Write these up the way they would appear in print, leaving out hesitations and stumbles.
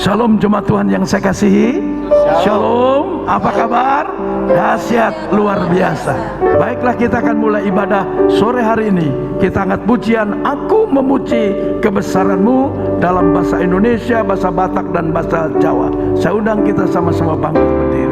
Shalom jemaat Tuhan yang saya kasihi. Shalom, apa kabar? Dahsyat, luar biasa. Baiklah, kita akan mulai ibadah sore hari ini. Kita angkat pujian Aku Memuji Kebesaran-Mu dalam bahasa Indonesia, bahasa Batak dan bahasa Jawa. Saya undang kita sama-sama bangkit berdiri.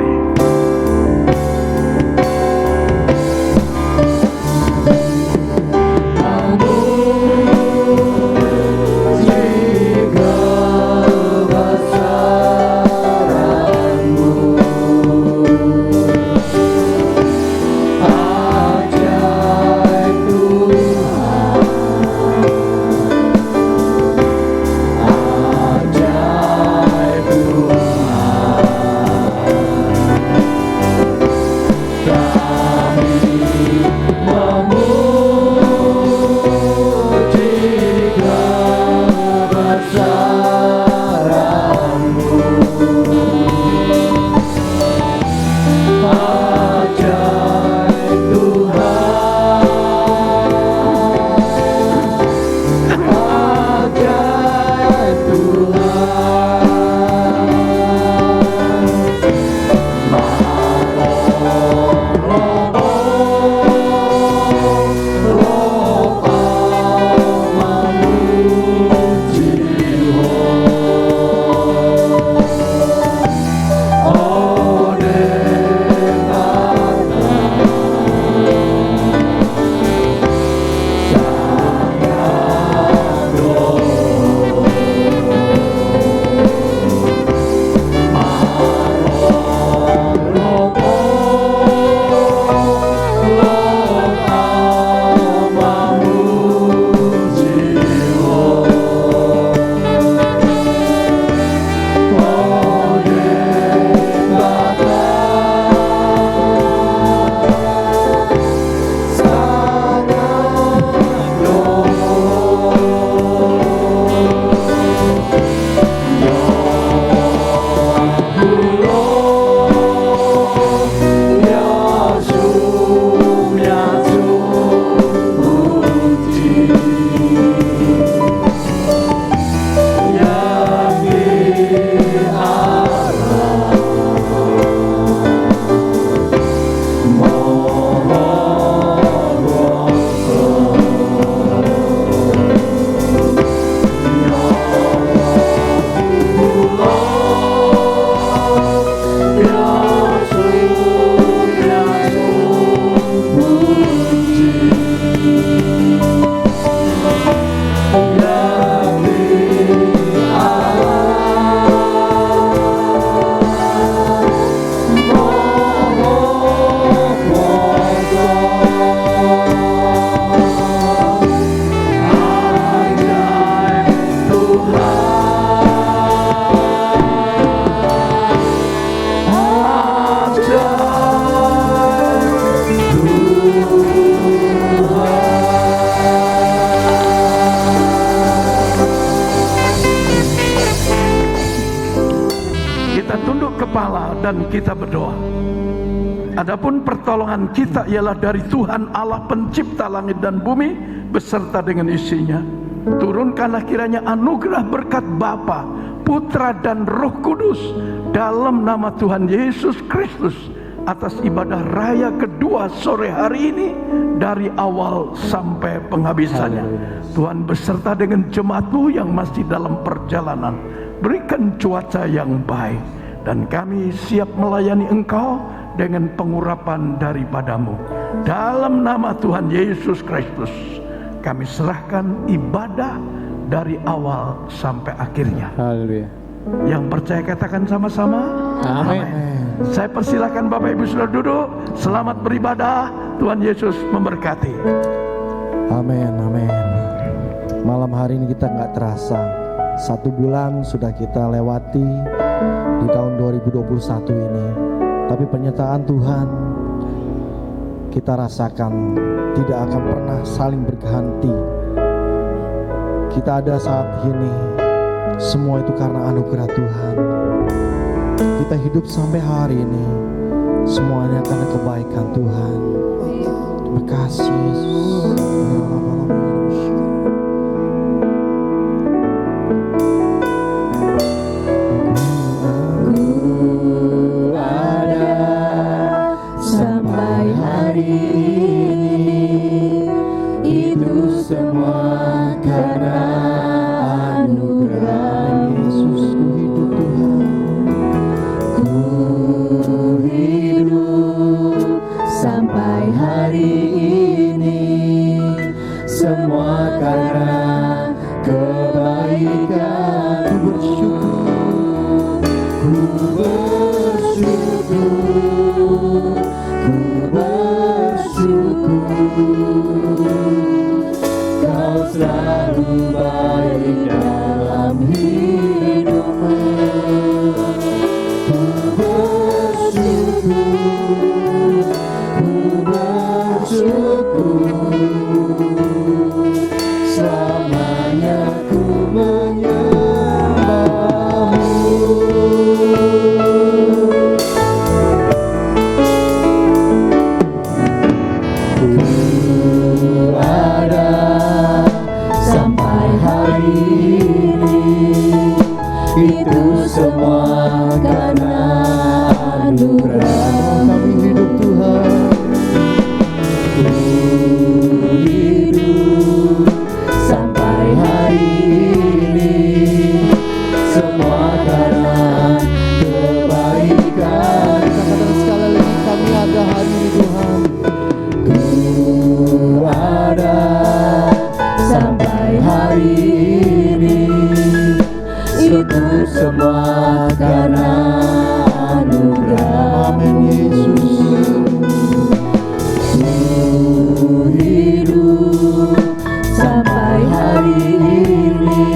Dan kita berdoa. Adapun pertolongan kita ialah dari Tuhan Allah pencipta langit dan bumi beserta dengan isinya. Turunkanlah kiranya anugerah berkat Bapa, Putra dan Roh Kudus dalam nama Tuhan Yesus Kristus atas ibadah raya kedua sore hari ini dari awal sampai penghabisannya. Tuhan beserta dengan jemaat-Mu yang masih dalam perjalanan. Berikan cuaca yang baik. Dan kami siap melayani Engkau dengan pengurapan daripada-Mu. Dalam nama Tuhan Yesus Kristus, kami serahkan ibadah dari awal sampai akhirnya. Haleluya. Yang percaya katakan sama-sama. Amin. Saya persilakan Bapak Ibu sudah duduk. Selamat beribadah. Tuhan Yesus memberkati. Amin, amin. Malam hari ini kita nggak terasa. 1 bulan sudah kita lewati di tahun 2021 ini, tapi penyertaan Tuhan kita rasakan tidak akan pernah saling berganti. Kita ada saat ini semua itu karena anugerah Tuhan. Kita hidup sampai hari ini semuanya karena kebaikan Tuhan. Terima kasih Yesus. semua karena anugerah. Yesus, ku hidup Tuhan. Ku hidup sampai hari ini, semua karena kebaikan. Ku bersyukur, Ku bersyukur, ku bersyukur, Kau selalu baik dalam hidupku. Ku bersyukur, ku bersyukur, selamanya ku menyembahmu. Ada sampai hari ini, itu semua karena anugerah. kami hidup Tuhan. Ku hidup sampai hari ini, semua karena kebaikan. Katakan sekali lagi, kami ada hari ini Tuhan. Ku ada sampai hari ini, itu semua karena anugerah. Amin Yesus. Ku hidup sampai hari ini,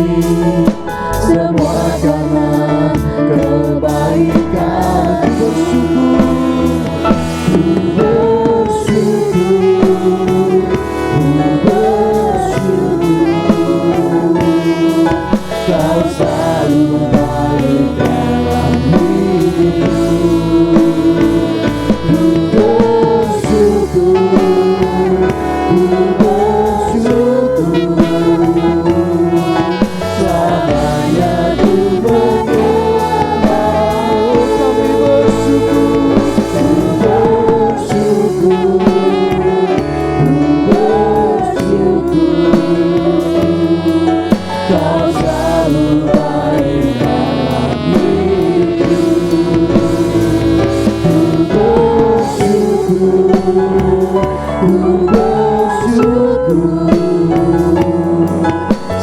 semua karena kebaikan. Ku bersyukur, ku bersyukur, Kau selalu baik dalam hidupku. Ku bersyukur, ku bersyukur, selamanya ku menyembahmu. Kami bersyukur, ku bersyukur, ku bersyukur, Kau selalu baik dalam hidupku. Ku bersyukur, ku bersyukur,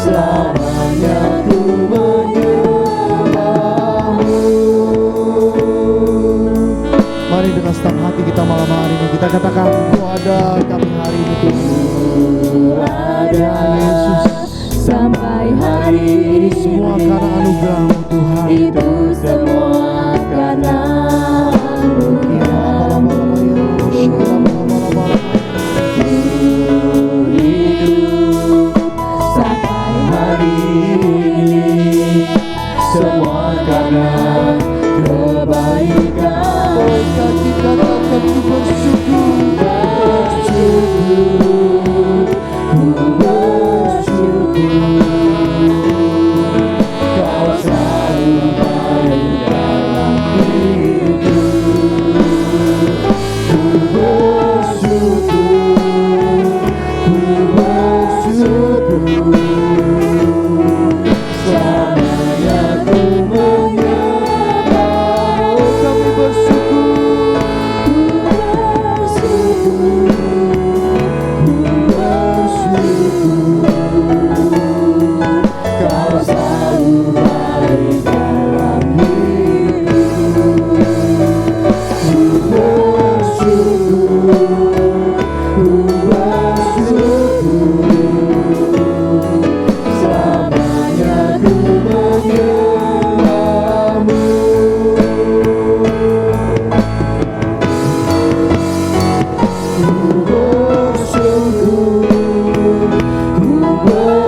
selamanya ku menyembahmu. Mari dengan senang hati kita malam hari ini kita katakan, Ku ada kami hari ini Tuhan. Ada Yesus, sampai hari ini semua ini, karena anugerah-Mu Tuhan. itu semua karena anugerah. Hidup sampai hari ini, semua karena kebaikan. Bolehkah kita katakan ku bersyukur, Bersyukur, ku bersyukur, Kau selalu baik dalam hidupku. Ku bersyukur, ku bersyukur, selamanya ku menyembahmu. kami bersyukur. Ku bersyukur, ku bersyukur, Kau selalu baik dalam hidupku. Ku bersyukur, ku bersyukur, selamanya ku menyembahmu. Ku bersyukur, ku bersyukur,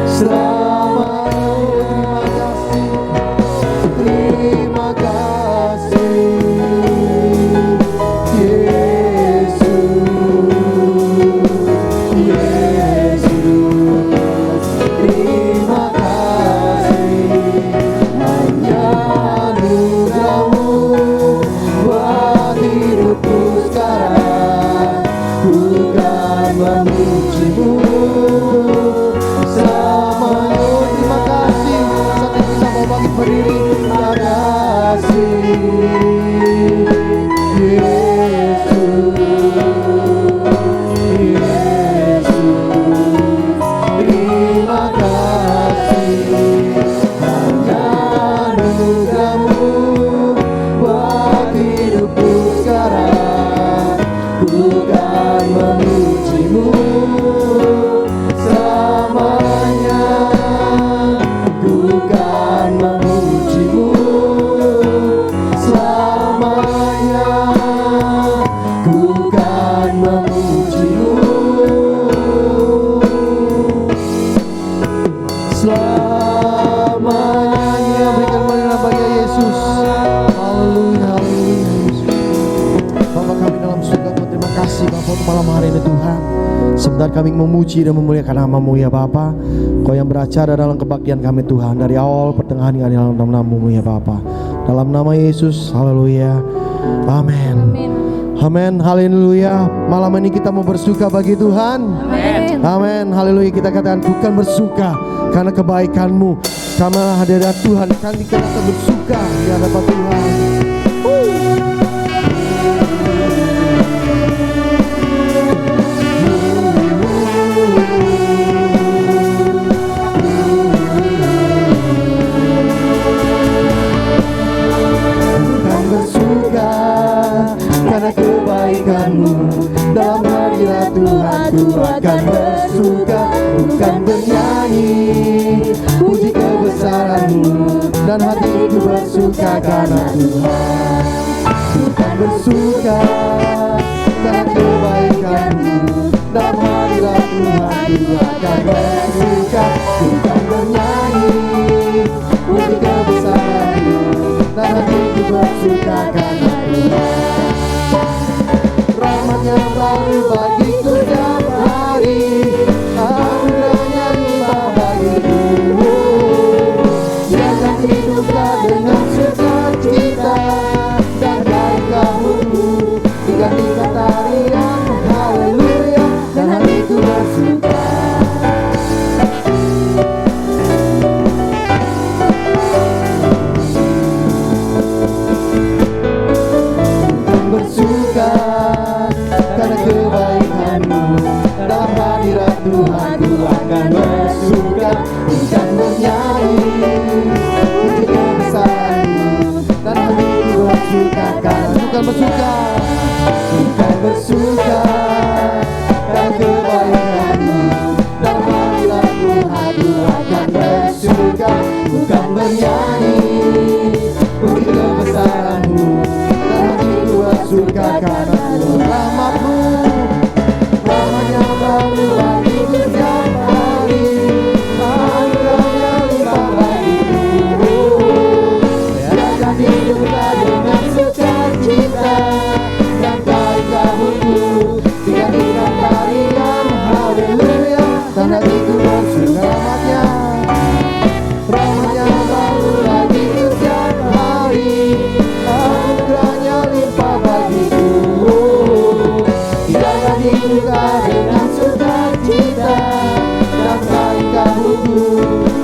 selamanya. Terima kasih, Yesus, terima kasih. Hanya anugerah-Mu buat hidupku sekarang. Ku kan memuji-Mu selamanya. Terima kasih. Saat ini kita mau bangkit berdiri. Terima kasih, Yesus, terima kasih. Hanya anugerah-Mu buat hidupku sekarang. Ku kan memuji-Mu selamanya. Ku kan memuji-Mu selamanya. Ku kan memuji-Mu selamanya. Berikan kemuliaan bagi Yesus. Haleluya, haleluya, Yesus. Bapa kami dalam surga, Tuhan, terima kasih Bapa untuk malam hari ini Tuhan. Sebentar kami memuji dan memuliakan nama-Mu ya Bapa. Kau yang beracara dalam kebaktian kami Tuhan, dari awal pertengahan hingga dalam nama-Mu ya Bapa. Dalam nama Yesus, haleluya, amin. Amin, haleluya. Malam ini kita mau bersuka bagi Tuhan. Amin, haleluya. Kita katakan bukan bersuka karena kebaikan-Mu, karena hadirat Tuhan. Kan kita bersuka di hadapan Tuhan. Bukan bersuka karena kebaikan-Mu, dalam hadirat Tuhan ku akan bersuka. Bukan bernyanyi puji kebesaran-Mu, dan hatiku bersuka karena Tuhan. Bukan bersuka karena kebaikan-Mu, dalam hadirat Tuhan ku akan bersuka. Bukan bernyanyi puji kebesaran-Mu, dan hatiku bersuka karena Tuhan. Rahmat-Nya baru bagiku setiap hari, anugerah-Nya limpah bagiku. Biarkan hidupku dengan sukacita, dan berkah-Mu digantikan tarian haleluya, dan hatiku bersuka. Bersuka karena kebaikan-Mu, dalam hadirat Tuhan ku akan bersuka. Bukan bernyanyi puji kebesaran-Mu, dan hatiku bersuka karena bukan bersuka. Bukan bersuka karena kebaikan-Mu, dalam hadirat Tuhan ku akan bersuka. Bukan bernyanyi puji kebesaran-Mu, bersuka karena rahmat-Mu. Rahmat-Nya baru bagiku setiap hari, anugerah-Nya limpah bagiku. Biarkan hidupku dengan sukacita, dan berkah-Mu digantikan tarian haleluya, dan hatiku bersuka. Rahmat-Nya baru bagiku setiap hari, anugerah-Nya limpah bagiku. Biarkan hidupku dengan sukacita, dan berkah-Mu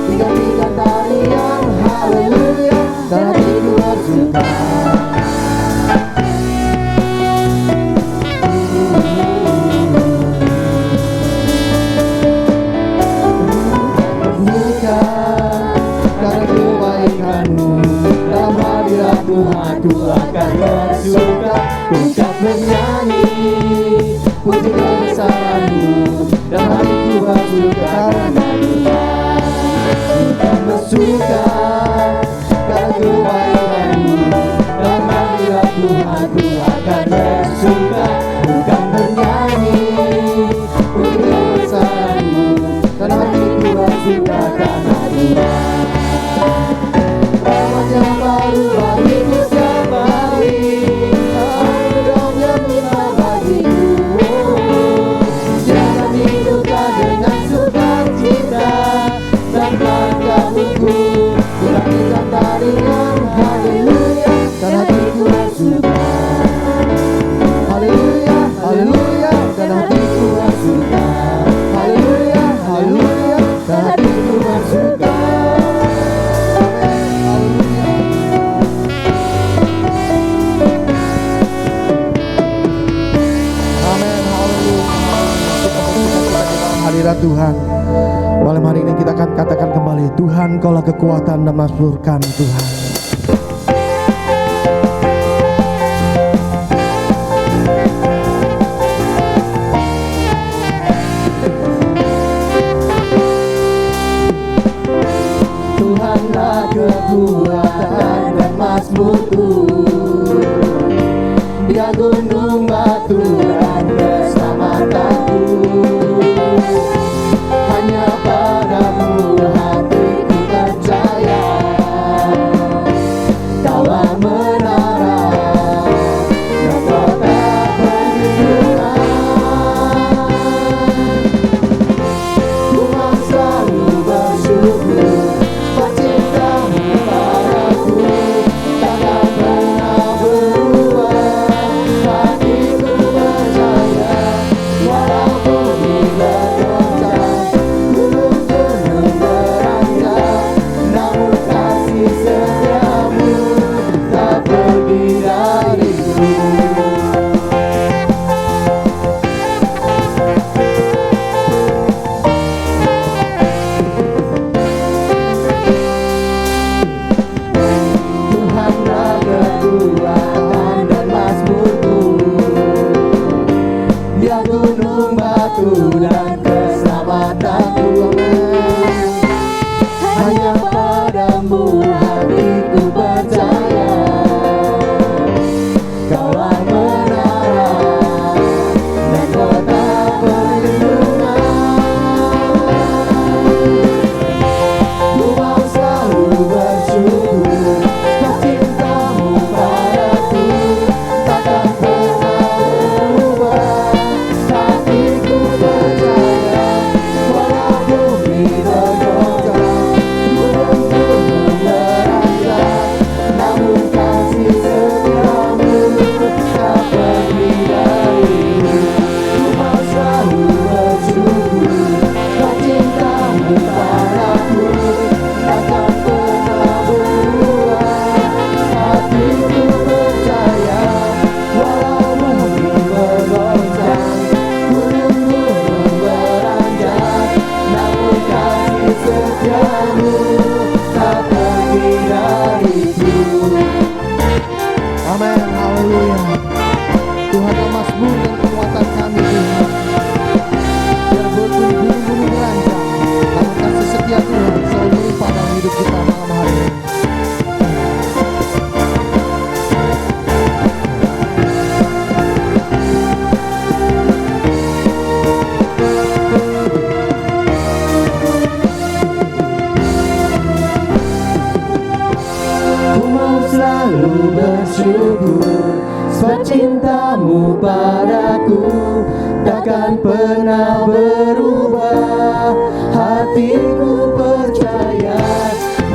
digantikan tarian haleluya, dan hatiku bersuka. Bersuka karena kebaikan-Mu, dalam hadirat Tuhan ku akan bersuka. Bukan bernyanyi puji kebesaran-Mu, dan hatiku bersuka karena Tuhan. Bukan bersuka karena kebaikan-Mu, dalam hadirat Tuhan ku akan bersuka. Bukan bernyanyi puji kebesaran-Mu, dan bersuka karena Tuhan. Rahmat-Nya baru bagiku kembali, anugerah-Nya murah bagiku. Jangan hidupkan dengan sukacita, tanpa kamuku kurangikan tarian haleluya, karena hatiku bersuka. Haleluya, haleluya, karena hatiku bersuka. Haleluya, haleluya, karena hatiku bersuka. Amin, haleluya. Kita bersuka-cita di dalam hadirat Tuhan. Malam hari ini kita akan katakan kembali, Tuhan Kaulah kekuatan dan mazmur kami Tuhan. Tuhanlah kekuatan dan mazmurku, Dia gunung batu dan keselamatanku. Hanya padamu hatiku percaya, Kaulah menara dan kota perlindungan. Ku mau selalu bersyukur, cintamu padaku takkan pernah berubah. Hatiku percaya, walau bumi bergoncang, gunung-gunung beranjak, namun kasih setiamu tak pergi dariku. Tuhanlah kekuatan dan mazmurku, Dia gunung batu dan keselamatanku. Hanya padamu hatiku percaya, Kaulah menara dan kota perlindungan. Ku mau selalu bersyukur, cintamu padaku takkan pernah berubah. Hatiku percaya, walau bumi bergoncang, gunung-gunung beranjak, namun kasih setiamu tak pergi dariku. Ku mau selalu bersyukur, cintamu padaku takkan pernah berubah. Hatiku percaya, walau bumi bergoncang, gunung-gunung beranjak, namun kasih setiamu tak pergi dariku. Amin, haleluya. Tuhan yang mazmur dan kekuatan kami Tuhan. Biar gunung-gunung beranjak, namun kasih setia Tuhan selalu melimpah dalam hidup kita malam hari ini. Ku mau selalu bersyukur, sebab cintamu padaku takkan pernah berubah. Hatiku percaya,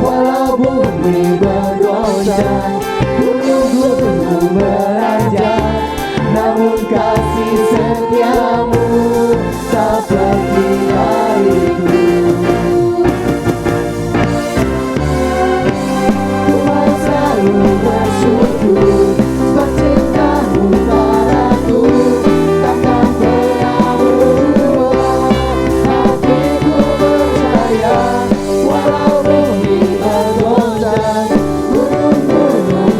walau bumi bergoncang, gunung-gunung beranjak, namun kasih setiamu tak pergi dariku. Ku mau selalu bersyukur, sebab cintamu padaku takkan pernah berubah. Hatiku percaya, walau bumi bergoncang, gunung-gunung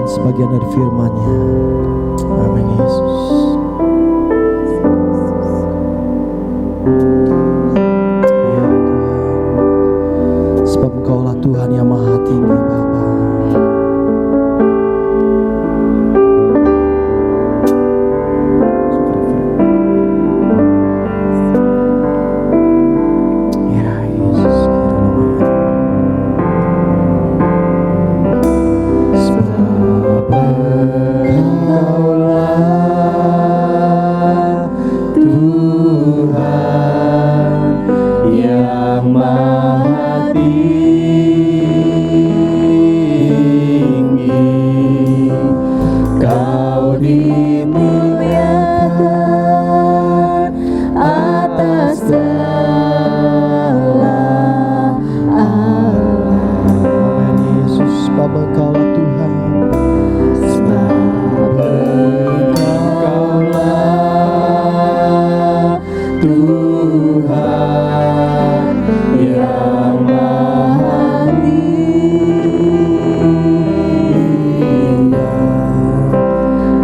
sebagian dari firman-Nya. Amin Yesus. Ya Tuhan, sebab Engkaulah Tuhan yang maha tinggi Bapa. Ya Yesus, sebab Engkaulah Tuhan yang maha tinggi, Kau dimuliakan atas segala alam. Amin Yesus, Bapa Engkaulah Tuhan. Sebab Engkaulah Tuhan yang maha tinggi,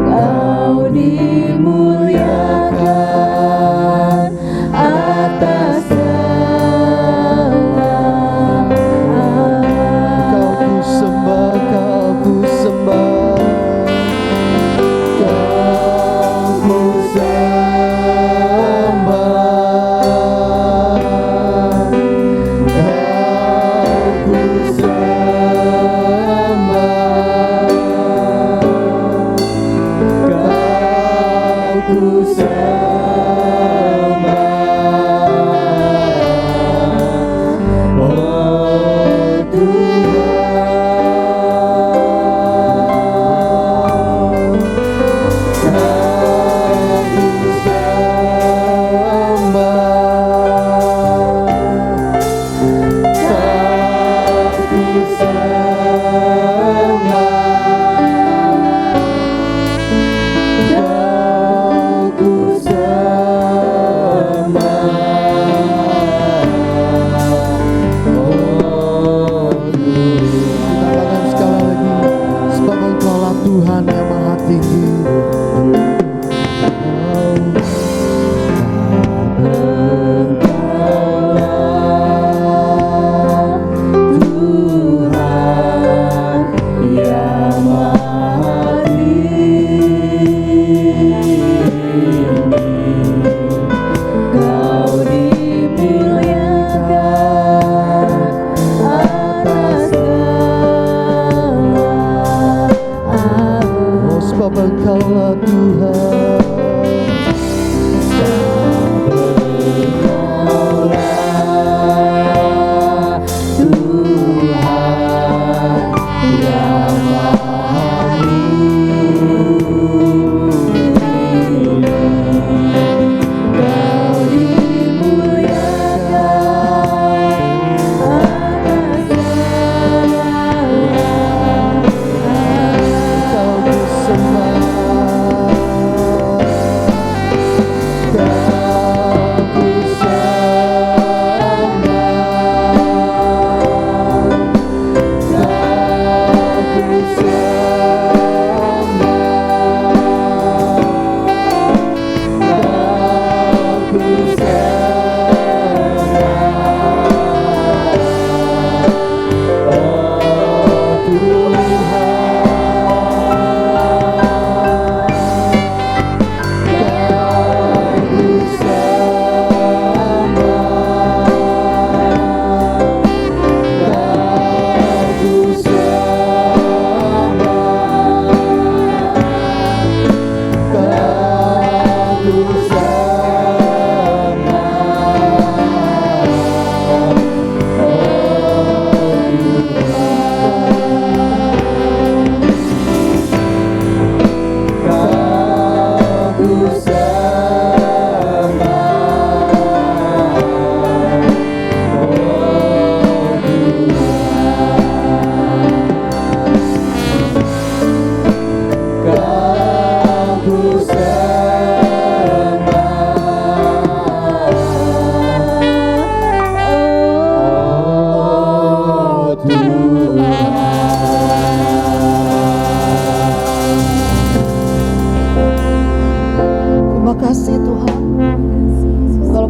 Kau dimuliakan atas segala alam. Kau ku sembah, Kau ku sembah, Kau ku sembah, Kau ku sembah, Kau ku sembah, oh Tuhan. Kau ku sembah, Kau ku sembah, Kau ku sembah, oh Tuhan. Kita katakan sekali lagi, sebab Engkaulah Tuhan yang maha tinggi. Engkaulah Tuhan yang maha tinggi, Kau dimuliakan atas segala alam. Oh, sebab Engkaulah Tuhan. Sebab Engkaulah Tuhan yang maha tinggi, Kau dimuliakan atas segala alam. Kau ku sembah,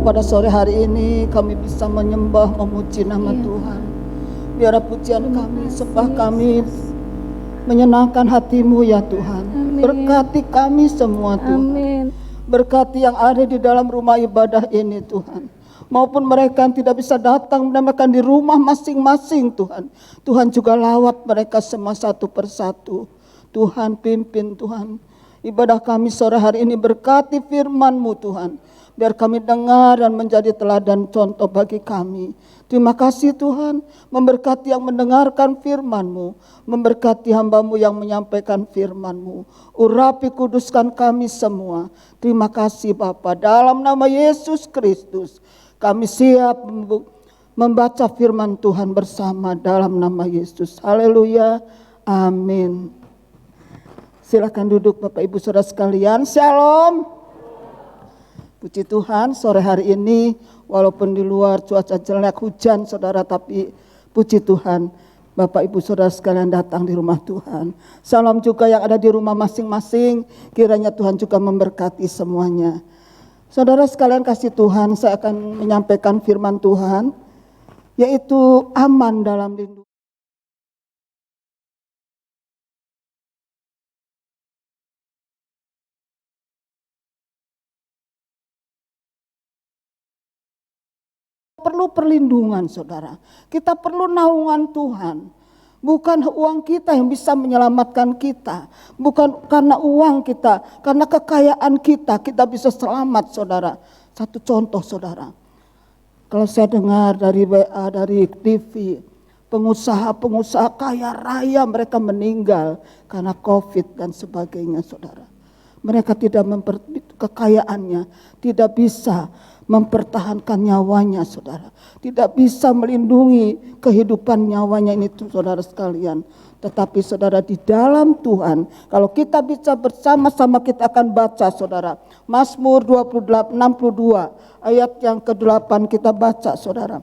pada sore hari ini kami bisa menyembah, memuji nama Tuhan. Biar pujian kami, sembah kami menyenangkan hati-Mu ya Tuhan. Berkati kami semua Tuhan. Berkati yang ada di dalam rumah ibadah ini Tuhan. Maupun mereka yang tidak bisa datang mereka di rumah masing-masing Tuhan. Tuhan juga lawat mereka semua satu persatu. Tuhan pimpin Tuhan. Ibadah kami sore hari ini berkati firman-Mu Tuhan. Biar kami dengar dan menjadi teladan contoh bagi kami. Terima kasih Tuhan, memberkati yang mendengarkan firman-Mu, memberkati hamba-Mu yang menyampaikan firman-Mu. Urapi kuduskan kami semua. Terima kasih Bapa, dalam nama Yesus Kristus kami siap membaca firman Tuhan bersama dalam nama Yesus. Haleluya, amin. Silakan duduk Bapak Ibu Saudara sekalian. Shalom. Puji Tuhan, sore hari ini walaupun di luar cuaca jelek hujan Saudara, tapi puji Tuhan Bapak Ibu Saudara sekalian datang di rumah Tuhan. Salam juga yang ada di rumah masing-masing, kiranya Tuhan juga memberkati semuanya. Saudara sekalian kasih Tuhan, saya akan menyampaikan firman Tuhan, yaitu aman dalam lindungan. Perlu perlindungan saudara, kita perlu naungan Tuhan. Bukan uang kita yang bisa menyelamatkan kita, bukan karena uang kita, karena kekayaan kita bisa selamat saudara. Satu contoh saudara, kalau saya dengar dari WA, dari TV, pengusaha-pengusaha kaya raya mereka meninggal karena COVID dan sebagainya saudara. Mereka tidak kekayaannya tidak bisa mempertahankan nyawanya saudara, tidak bisa melindungi kehidupan nyawanya ini saudara sekalian. Tetapi saudara di dalam Tuhan, kalau kita bisa bersama-sama kita akan baca saudara, Mazmur 62 ayat yang ke-8 kita baca saudara.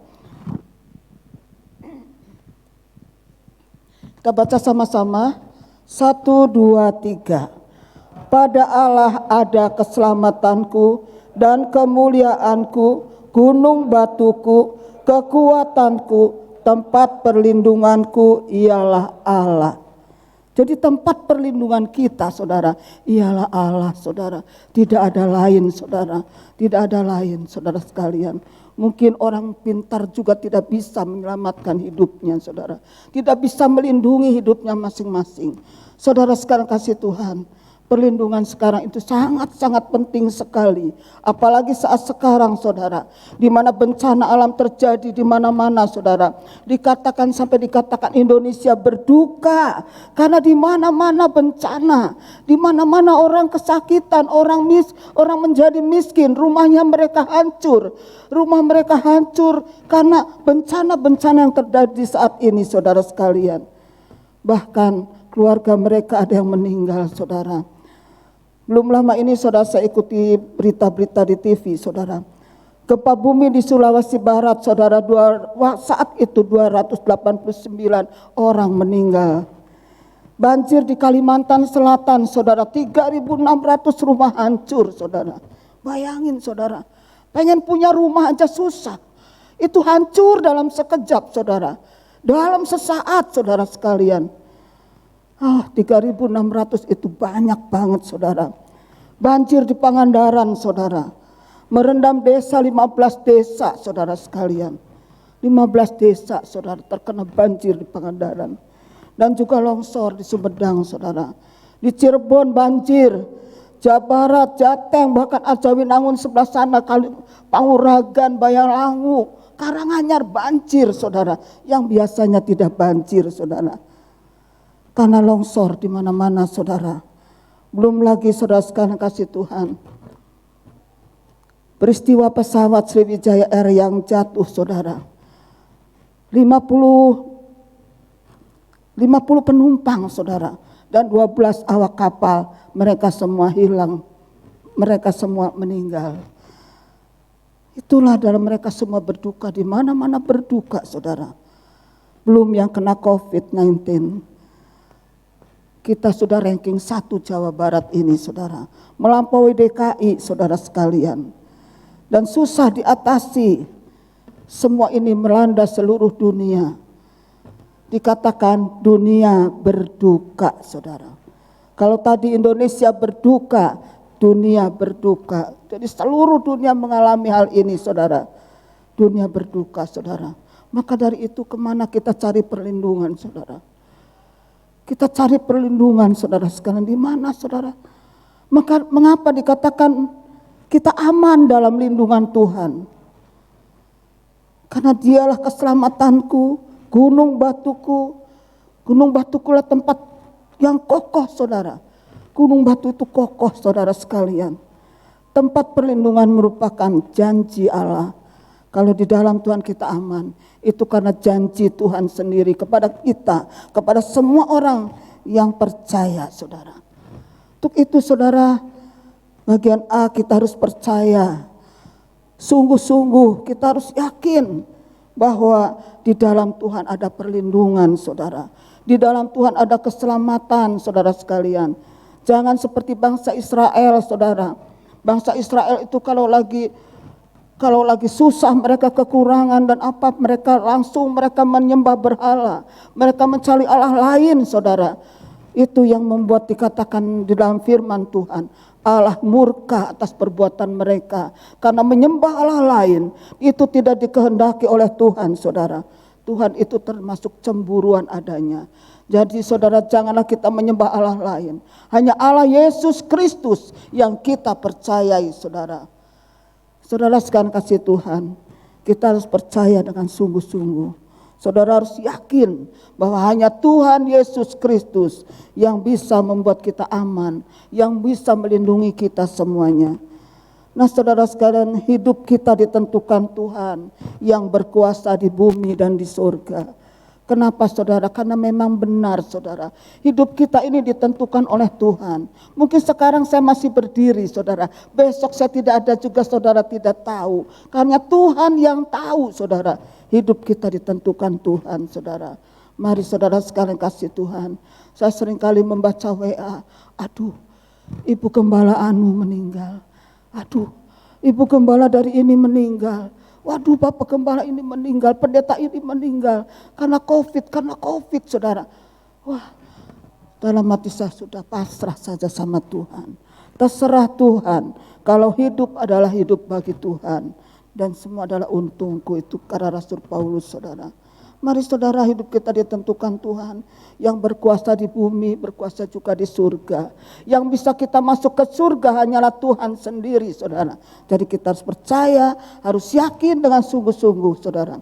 Kita baca sama-sama, 1, 2, 3. Pada Allah ada keselamatanku dan kemuliaanku, gunung batuku, kekuatanku, tempat perlindunganku ialah Allah. Jadi tempat perlindungan kita saudara, ialah Allah saudara. Tidak ada lain saudara, tidak ada lain saudara sekalian. Mungkin orang pintar juga tidak bisa menyelamatkan hidupnya saudara, tidak bisa melindungi hidupnya masing-masing. Saudara sekarang kasih Tuhan, perlindungan sekarang itu sangat-sangat penting sekali. Apalagi saat sekarang saudara, di mana bencana alam terjadi di mana-mana saudara. Sampai dikatakan Indonesia berduka karena di mana-mana bencana, di mana-mana orang kesakitan, orang menjadi miskin, rumah mereka hancur karena bencana-bencana yang terjadi saat ini saudara sekalian. Bahkan keluarga mereka ada yang meninggal saudara. Belum lama ini saudara saya ikuti berita-berita di TV saudara. Gempa bumi di Sulawesi Barat saudara, saat itu 289 orang meninggal. Banjir di Kalimantan Selatan saudara, 3.600 rumah hancur saudara. Bayangin saudara, pengen punya rumah aja susah. Itu hancur dalam sekejap saudara, dalam sesaat saudara sekalian. 3.600 itu banyak banget saudara. Banjir di Pangandaran saudara, merendam desa 15 desa saudara sekalian. 15 desa saudara terkena banjir di Pangandaran. Dan juga longsor di Sumedang saudara. Di Cirebon banjir, Jawa Barat, Jateng, bahkan Ajawinangun sebelah sana, Panguragan, Bayalangu, Karanganyar banjir saudara, yang biasanya tidak banjir saudara. Karena longsor di mana-mana saudara. Belum lagi saudara sekalian kasih Tuhan, peristiwa pesawat Sriwijaya Air yang jatuh saudara. 50 penumpang saudara dan 12 awak kapal, mereka semua hilang. Mereka semua meninggal. Itulah dalam mereka semua berduka, di mana-mana berduka saudara. Belum yang kena COVID-19. Kita sudah ranking 1 Jawa Barat ini saudara, melampaui DKI saudara sekalian. dan susah diatasi. Semua ini melanda seluruh dunia. Dikatakan dunia berduka, saudara. Kalau tadi Indonesia berduka, dunia berduka. Jadi seluruh dunia mengalami hal ini, saudara. Dunia berduka, saudara. Maka dari itu kemana kita cari perlindungan, saudara? Kita cari perlindungan, saudara sekalian. Di mana, saudara? Maka mengapa dikatakan kita aman dalam lindungan Tuhan? Karena dialah keselamatanku, gunung batuku. Gunung batukulah tempat yang kokoh, saudara. Gunung batu itu kokoh, saudara sekalian. Tempat perlindungan merupakan janji Allah. Kalau di dalam Tuhan kita aman, itu karena janji Tuhan sendiri kepada kita, kepada semua orang yang percaya, saudara. Untuk itu, saudara, bagian A kita harus percaya. Sungguh-sungguh kita harus yakin bahwa di dalam Tuhan ada perlindungan, saudara. Di dalam Tuhan ada keselamatan, saudara sekalian. Jangan seperti bangsa Israel, saudara. Bangsa Israel itu kalau lagi susah, mereka kekurangan dan apa, mereka menyembah berhala. Mereka mencari Allah lain, saudara. Itu yang membuat dikatakan di dalam firman Tuhan, Allah murka atas perbuatan mereka. Karena menyembah Allah lain, itu tidak dikehendaki oleh Tuhan, saudara. Tuhan itu termasuk cemburuan adanya. Jadi saudara, janganlah kita menyembah Allah lain. Hanya Allah Yesus Kristus yang kita percayai, saudara. Saudara sekalian kasih Tuhan, kita harus percaya dengan sungguh-sungguh. Saudara harus yakin bahwa hanya Tuhan Yesus Kristus yang bisa membuat kita aman, yang bisa melindungi kita semuanya. Nah, saudara sekalian, hidup kita ditentukan Tuhan yang berkuasa di bumi dan di surga. Kenapa, saudara? Karena memang benar, saudara. Hidup kita ini ditentukan oleh Tuhan. Mungkin sekarang saya masih berdiri, saudara. Besok saya tidak ada juga, saudara tidak tahu. Karena Tuhan yang tahu, saudara. Hidup kita ditentukan Tuhan, saudara. Mari saudara sekalian kasih Tuhan. Saya seringkali membaca WA. Aduh, ibu gembala anu meninggal. Aduh, ibu gembala dari ini meninggal. Waduh, bapak gembala ini meninggal, pendeta ini meninggal karena COVID, saudara. Wah, dalam hati saya sudah pasrah saja sama Tuhan. Terserah Tuhan, kalau hidup adalah hidup bagi Tuhan. Dan semua adalah untungku, itu kata Rasul Paulus, saudara. Mari saudara, hidup kita ditentukan Tuhan yang berkuasa di bumi, berkuasa juga di surga. Yang bisa kita masuk ke surga hanyalah Tuhan sendiri, saudara. Jadi kita harus percaya, harus yakin dengan sungguh-sungguh, saudara.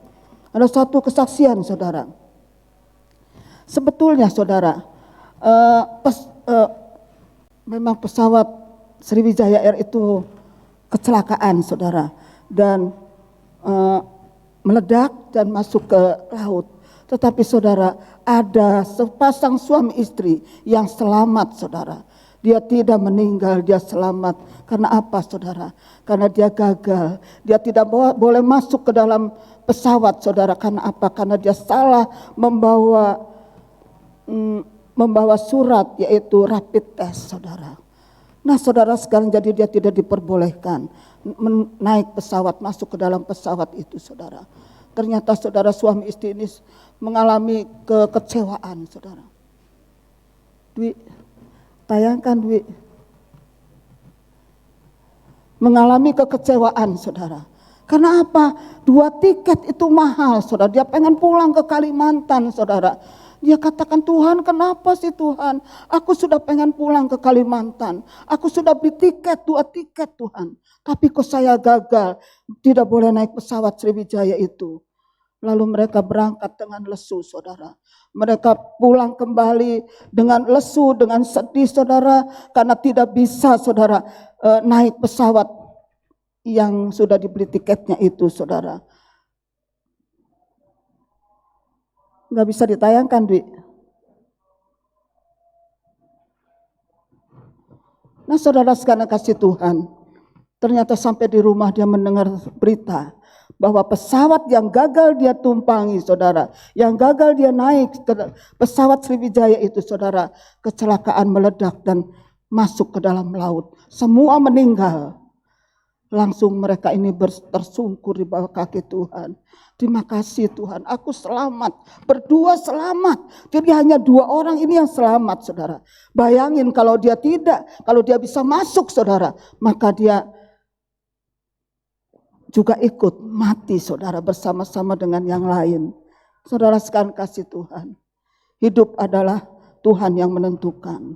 Ada satu kesaksian, saudara. Sebetulnya, saudara, memang pesawat Sriwijaya Air itu kecelakaan, saudara. Dan meledak dan masuk ke laut. Tetapi saudara, ada sepasang suami istri yang selamat, saudara. Dia tidak meninggal, dia selamat. Karena apa, saudara? Karena dia gagal. Dia tidak boleh masuk ke dalam pesawat, saudara. Karena apa? Karena dia salah membawa surat, yaitu rapid test, saudara. Nah, saudara sekalian, jadi dia tidak diperbolehkan naik pesawat, masuk ke dalam pesawat itu, saudara. Ternyata saudara, suami istri ini mengalami kekecewaan, saudara. Dwi, tayangkan Dwi. Mengalami kekecewaan, saudara. Karena apa? 2 tiket itu mahal, saudara. Dia pengen pulang ke Kalimantan, saudara. Dia katakan, Tuhan, kenapa sih Tuhan? Aku sudah pengen pulang ke Kalimantan. Aku sudah beli tiket, 2 tiket Tuhan. Tapi kok saya gagal, tidak boleh naik pesawat Sriwijaya itu. Lalu mereka berangkat dengan lesu, saudara. Mereka pulang kembali dengan lesu, dengan sedih, saudara. Karena tidak bisa, saudara, naik pesawat yang sudah dibeli tiketnya itu, saudara. Nggak bisa ditayangkan, Dwi. Nah, saudara sekalian kasih Tuhan, ternyata sampai di rumah dia mendengar berita bahwa pesawat yang gagal dia tumpangi, saudara, yang gagal dia naik ke pesawat Sriwijaya itu, saudara, kecelakaan meledak dan masuk ke dalam laut. Semua meninggal. Langsung mereka ini tersungkur di bawah kaki Tuhan. Terima kasih Tuhan, aku selamat, berdua selamat. Jadi hanya 2 orang ini yang selamat, saudara. Bayangin kalau dia tidak, kalau dia bisa masuk, saudara, maka dia juga ikut mati, saudara, bersama-sama dengan yang lain. Saudara sekalian kasih Tuhan, hidup adalah Tuhan yang menentukan.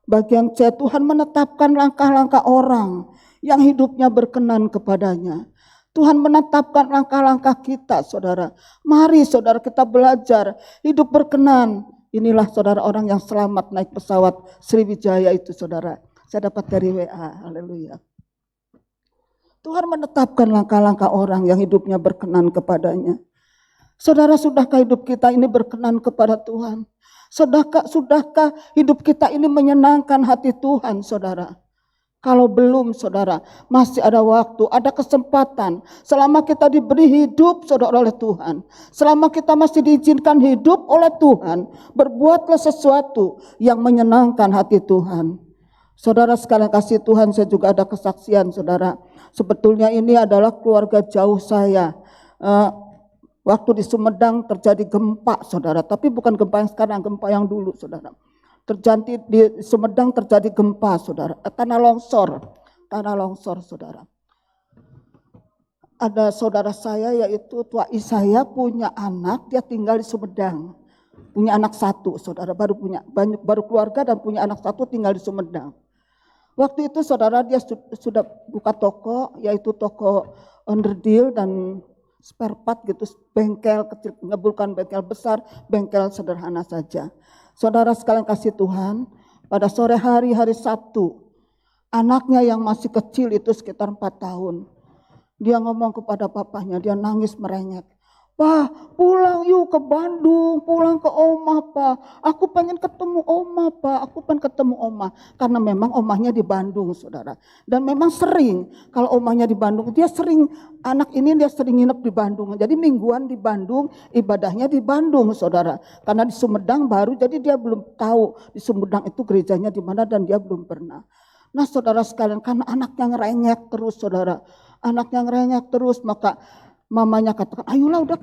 Bagian C, Tuhan menetapkan langkah-langkah orang yang hidupnya berkenan kepadanya. Tuhan menetapkan langkah-langkah kita, saudara. Mari saudara kita belajar hidup berkenan. Inilah saudara orang yang selamat naik pesawat Sriwijaya itu, saudara. Saya dapat dari WA, haleluya. Tuhan menetapkan langkah-langkah orang yang hidupnya berkenan kepadanya. Saudara, sudahkah hidup kita ini berkenan kepada Tuhan? Sudahkah hidup kita ini menyenangkan hati Tuhan, saudara? Kalau belum, saudara, masih ada waktu, ada kesempatan. Selama kita diberi hidup, saudara, oleh Tuhan. Selama kita masih diizinkan hidup oleh Tuhan, berbuatlah sesuatu yang menyenangkan hati Tuhan. Saudara sekalian kasih Tuhan, saya juga ada kesaksian, saudara. Sebetulnya ini adalah keluarga jauh saya. Waktu di Sumedang terjadi gempa, saudara. Tapi bukan gempa yang sekarang, gempa yang dulu, saudara. Terjadi di Sumedang terjadi gempa, saudara. Tanah longsor, saudara. Ada saudara saya yaitu tuai saya punya anak, dia tinggal di Sumedang. Punya anak 1, saudara, baru keluarga dan punya anak 1 tinggal di Sumedang. Waktu itu saudara dia sudah buka toko, yaitu toko onderdil dan spare part gitu, bengkel kecil, bukan bengkel besar, bengkel sederhana saja. Saudara sekalian kasih Tuhan, pada sore hari Sabtu, anaknya yang masih kecil itu sekitar 4 tahun. Dia ngomong kepada papanya, dia nangis merengek. "Pak, pulang yuk ke Bandung, pulang ke Oma, Pak. Aku pengen ketemu Oma, Pak. Aku pengen ketemu Oma." Karena memang omahnya di Bandung, saudara. Dan memang sering, kalau omahnya di Bandung, anak ini dia sering nginep di Bandung. Jadi mingguan di Bandung, ibadahnya di Bandung, saudara. Karena di Sumedang baru, jadi dia belum tahu di Sumedang itu gerejanya di mana dan dia belum pernah. Nah saudara sekalian, karena anaknya ngerengek terus, saudara. Anaknya ngerengek terus, maka mamanya katakan, "Ayolah udah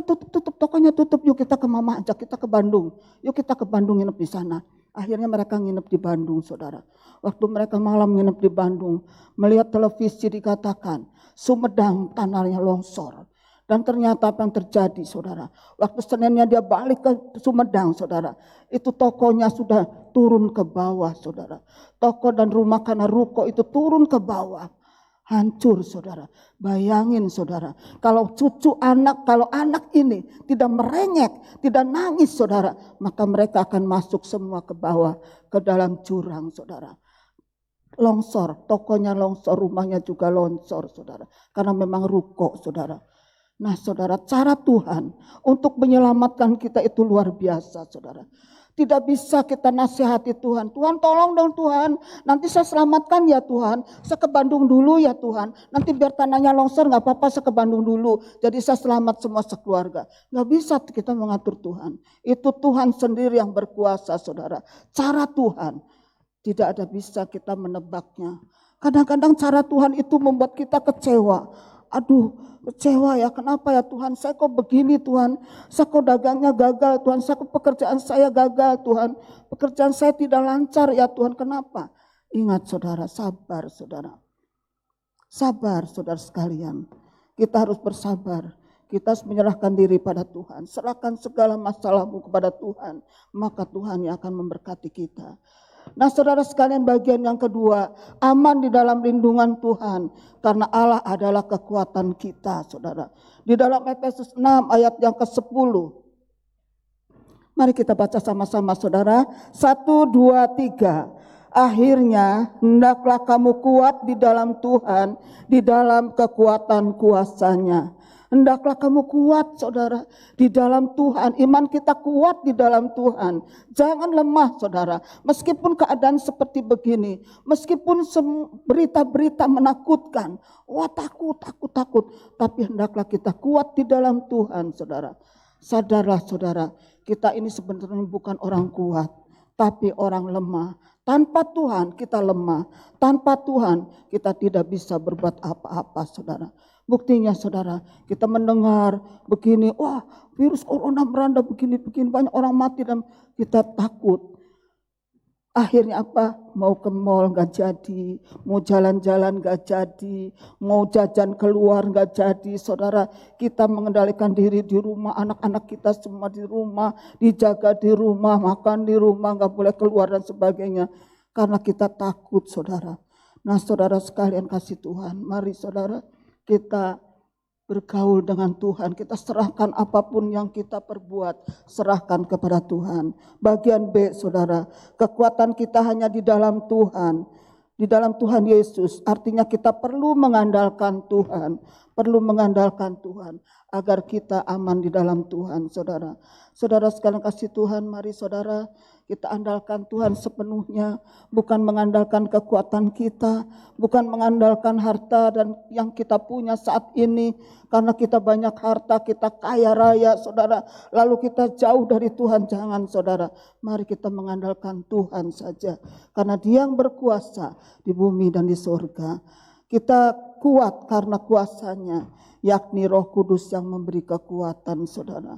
tutup tokonya, tutup, yuk kita ke mama ajak kita ke Bandung. Yuk kita ke Bandung nginep di sana." Akhirnya mereka nginep di Bandung, saudara. Waktu mereka malam nginep di Bandung, melihat televisi dikatakan Sumedang tanahnya longsor. Dan ternyata apa yang terjadi, saudara? Waktu Seninnya dia balik ke Sumedang, saudara. Itu tokonya sudah turun ke bawah, saudara. Toko dan rumah karena ruko itu turun ke bawah. Hancur, saudara. Bayangin, saudara, kalau anak ini tidak merengek, tidak nangis, saudara, maka mereka akan masuk semua ke bawah, ke dalam jurang, saudara. Longsor, tokonya longsor, rumahnya juga longsor, saudara. Karena memang ruko, saudara. Nah, saudara, cara Tuhan untuk menyelamatkan kita itu luar biasa, saudara. Tidak bisa kita nasihati Tuhan. "Tuhan tolong dong Tuhan, nanti saya selamatkan ya Tuhan. Saya ke Bandung dulu ya Tuhan. Nanti biar tanahnya longsor gak apa-apa, saya ke Bandung dulu. Jadi saya selamat semua sekeluarga." Gak bisa kita mengatur Tuhan. Itu Tuhan sendiri yang berkuasa, saudara. Cara Tuhan tidak ada bisa kita menebaknya. Kadang-kadang cara Tuhan itu membuat kita kecewa. Aduh, kecewa ya, kenapa ya Tuhan, saya kok begini Tuhan, saya kok dagangnya gagal Tuhan, saya kok pekerjaan saya gagal Tuhan, pekerjaan saya tidak lancar ya Tuhan, kenapa? Ingat saudara, sabar saudara. Sabar saudara sekalian, kita harus bersabar, kita harus menyerahkan diri pada Tuhan, serahkan segala masalahmu kepada Tuhan, maka Tuhan yang akan memberkati kita. Nah saudara sekalian, bagian yang kedua, aman di dalam lindungan Tuhan. Karena Allah adalah kekuatan kita, saudara. Di dalam Efesus 6 ayat yang ke-10. Mari kita baca sama-sama, saudara. 1, 2, 3. Akhirnya hendaklah kamu kuat di dalam Tuhan, di dalam kekuatan kuasa-Nya. Hendaklah kamu kuat, saudara, di dalam Tuhan. Iman kita kuat di dalam Tuhan. Jangan lemah, saudara. Meskipun keadaan seperti begini, meskipun berita-berita menakutkan, wah takut. Tapi hendaklah kita kuat di dalam Tuhan, saudara. Sadarlah, saudara, kita ini sebenarnya bukan orang kuat, tapi orang lemah. Tanpa Tuhan kita lemah. Tanpa Tuhan kita tidak bisa berbuat apa-apa, saudara. Buktinya, saudara, kita mendengar begini, wah virus corona meranda begini-begini, banyak orang mati dan kita takut. Akhirnya apa? Mau ke mall nggak jadi, mau jalan-jalan nggak jadi, mau jajan keluar nggak jadi. Saudara, kita mengendalikan diri di rumah, anak-anak kita semua di rumah, dijaga di rumah, makan di rumah, nggak boleh keluar dan sebagainya. Karena kita takut, saudara. Nah, saudara sekalian kasih Tuhan, mari saudara kita bergaul dengan Tuhan, kita serahkan apapun yang kita perbuat, serahkan kepada Tuhan. Bagian B, saudara, kekuatan kita hanya di dalam Tuhan, di dalam Tuhan Yesus. Artinya kita perlu mengandalkan Tuhan, perlu mengandalkan Tuhan agar kita aman di dalam Tuhan, saudara. Saudara sekalian kasih Tuhan, mari saudara kita andalkan Tuhan sepenuhnya, bukan mengandalkan kekuatan kita, bukan mengandalkan harta dan yang kita punya saat ini. Karena kita banyak harta, kita kaya raya, saudara, lalu kita jauh dari Tuhan. Jangan, saudara, mari kita mengandalkan Tuhan saja, karena Dia yang berkuasa di bumi dan di surga. Kita kuat karena kuasanya, yakni Roh Kudus yang memberi kekuatan, saudara.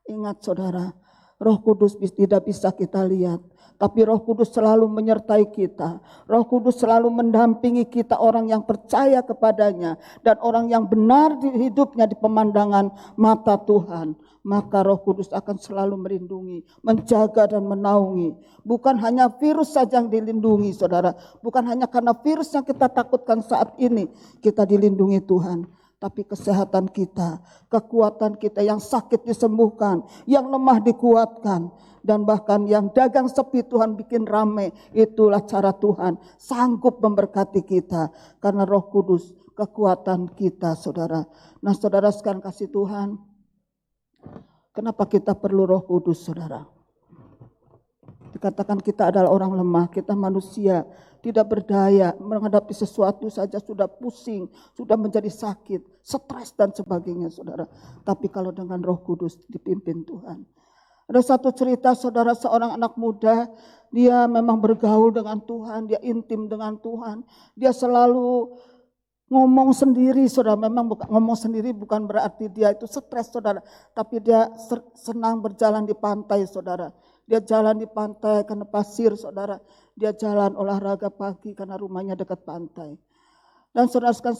Ingat, saudara, Roh Kudus tidak bisa kita lihat, tapi Roh Kudus selalu menyertai kita. Roh Kudus selalu mendampingi kita, orang yang percaya kepadanya dan orang yang benar di hidupnya di pemandangan mata Tuhan. Maka Roh Kudus akan selalu melindungi, menjaga dan menaungi. Bukan hanya virus saja yang dilindungi, saudara. Bukan hanya karena virus yang kita takutkan saat ini kita dilindungi Tuhan. Tapi kesehatan kita, kekuatan kita, yang sakit disembuhkan, yang lemah dikuatkan, dan bahkan yang dagang sepi Tuhan bikin rame. Itulah cara Tuhan sanggup memberkati kita, karena Roh Kudus kekuatan kita, saudara. Nah, saudara sekarang kasih Tuhan, kenapa kita perlu Roh Kudus, saudara? Dikatakan kita adalah orang lemah, kita manusia, tidak berdaya, menghadapi sesuatu saja sudah pusing, sudah menjadi sakit, stres dan sebagainya, saudara. Tapi kalau dengan Roh Kudus dipimpin Tuhan. Ada satu cerita, saudara, seorang anak muda, dia memang bergaul dengan Tuhan, dia intim dengan Tuhan, dia selalu ngomong sendiri, saudara. Memang ngomong sendiri bukan berarti dia itu stres, saudara, tapi dia senang berjalan di pantai, saudara. Dia jalan di pantai karena pasir, saudara. Dia jalan olahraga pagi karena rumahnya dekat pantai. Dan saudara sekalian